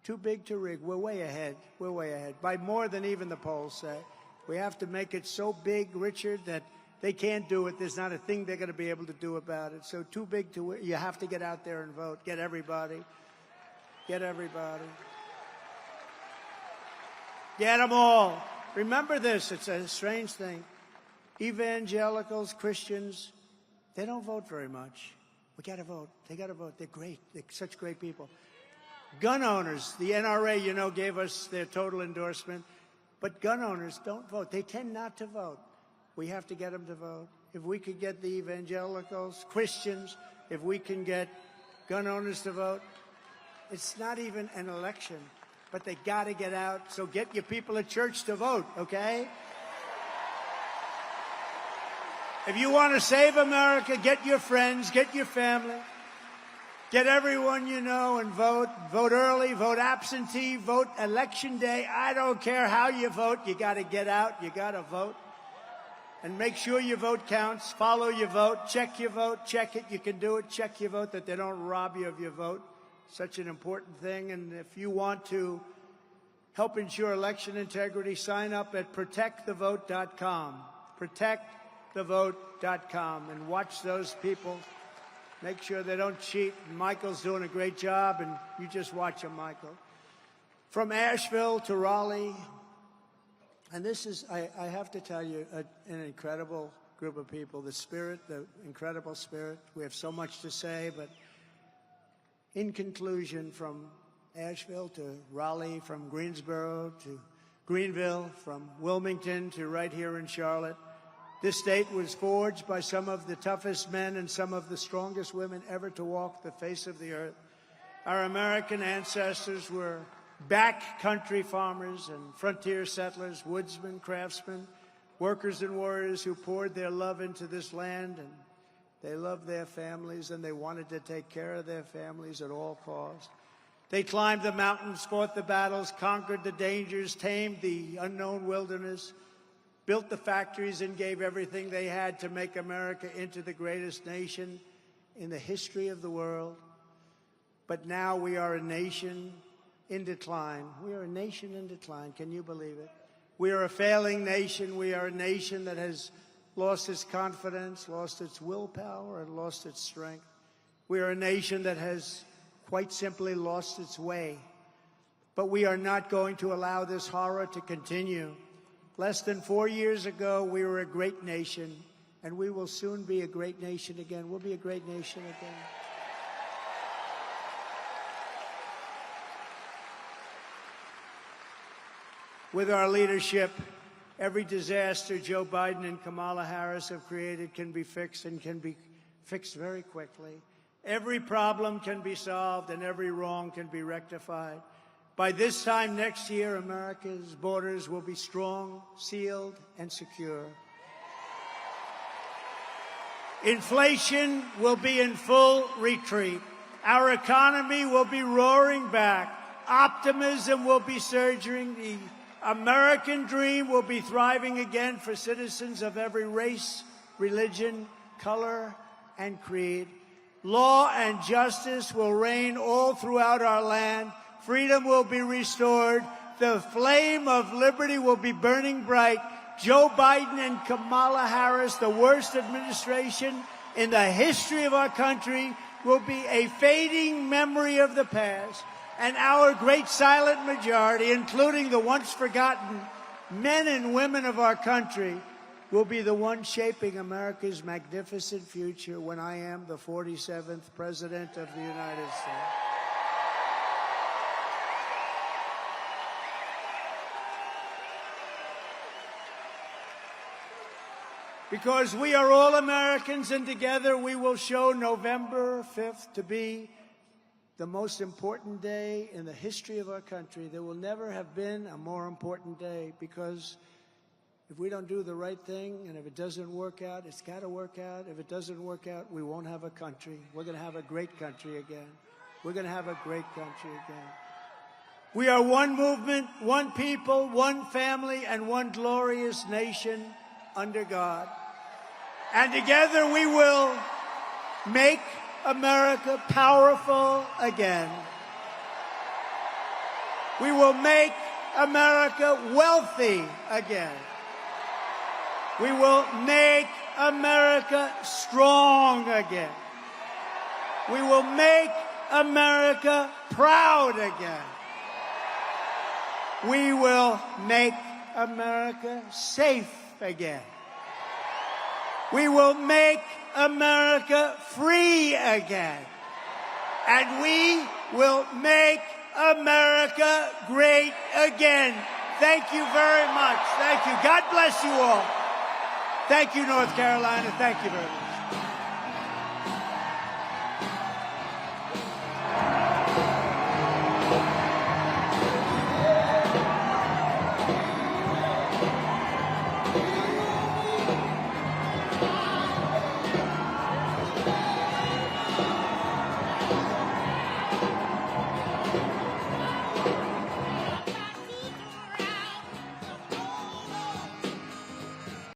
Too big to rig. We're way ahead. We're way ahead. By more than even the polls say. We have to make it so big, Richard, that they can't do it. There's not a thing they're going to be able to do about it. So too big to, you have to get out there and vote. Get everybody. Get everybody. Get them all. Remember this, it's a strange thing. Evangelicals, Christians, they don't vote very much. We got to vote. They got to vote. They're great. They're such great people. Gun owners, the NRA, you know, gave us their total endorsement. But gun owners don't vote. They tend not to vote. We have to get them to vote. If we could get the evangelicals, Christians, if we can get gun owners to vote, it's not even an election. But they got to get out, so get your people at church to vote, okay? If you want to save America, get your friends, get your family, get everyone you know and vote. Vote early, vote absentee, vote election day. I don't care how you vote. You got to get out. You got to vote. And make sure your vote counts. Follow your vote. Check your vote. Check it. You can do it. Check your vote, that they don't rob you of your vote. Such an important thing. And if you want to help ensure election integrity, sign up at protectthevote.com. Protectthevote.com. And watch those people. Make sure they don't cheat. Michael's doing a great job, and you just watch him, Michael. From Asheville to Raleigh, and this is, I have to tell you, an incredible group of people. The spirit, the incredible spirit. We have so much to say, but in conclusion, from Asheville to Raleigh, from Greensboro to Greenville, from Wilmington to right here in Charlotte, this state was forged by some of the toughest men and some of the strongest women ever to walk the face of the earth. Our American ancestors were backcountry farmers and frontier settlers, woodsmen, craftsmen, workers and warriors who poured their love into this land, and they loved their families, and they wanted to take care of their families at all costs. They climbed the mountains, fought the battles, conquered the dangers, tamed the unknown wilderness, built the factories, and gave everything they had to make America into the greatest nation in the history of the world. But now we are a nation in decline. We are a nation in decline. Can you believe it? We are a failing nation. We are a nation that has lost its confidence, lost its willpower, and lost its strength. We are a nation that has quite simply lost its way. But we are not going to allow this horror to continue. Less than 4 years ago, we were a great nation, and we will soon be a great nation again. We'll be a great nation again. With our leadership, every disaster Joe Biden and Kamala Harris have created can be fixed, and can be fixed very quickly. Every problem can be solved, and every wrong can be rectified. By this time next year, America's borders will be strong, sealed, and secure. Inflation will be in full retreat, Our economy will be roaring back. Optimism will be surging. The American dream will be thriving again for citizens of every race, religion, color, and creed. Law and justice will reign all throughout our land. Freedom will be restored. The flame of liberty will be burning bright. Joe Biden and Kamala Harris, the worst administration in the history of our country, will be a fading memory of the past. And our great silent majority, including the once forgotten men and women of our country, will be the ones shaping America's magnificent future when I am the 47th President of the United States. Because we are all Americans, and together we will show November 5th to be the most important day in the history of our country. There will never have been a more important day, because if we don't do the right thing, and if it doesn't work out, it's got to work out. If it doesn't work out, we won't have a country. We're going to have a great country again. We're going to have a great country again. We are one movement, one people, one family, and one glorious nation under God. And together we will make America powerful again. We will make America wealthy again. We will make America strong again. We will make America proud again. We will make America safe again. We will make America free again. And we will make America great again. Thank you very much. Thank you. God bless you all. Thank you, North Carolina. Thank you very much.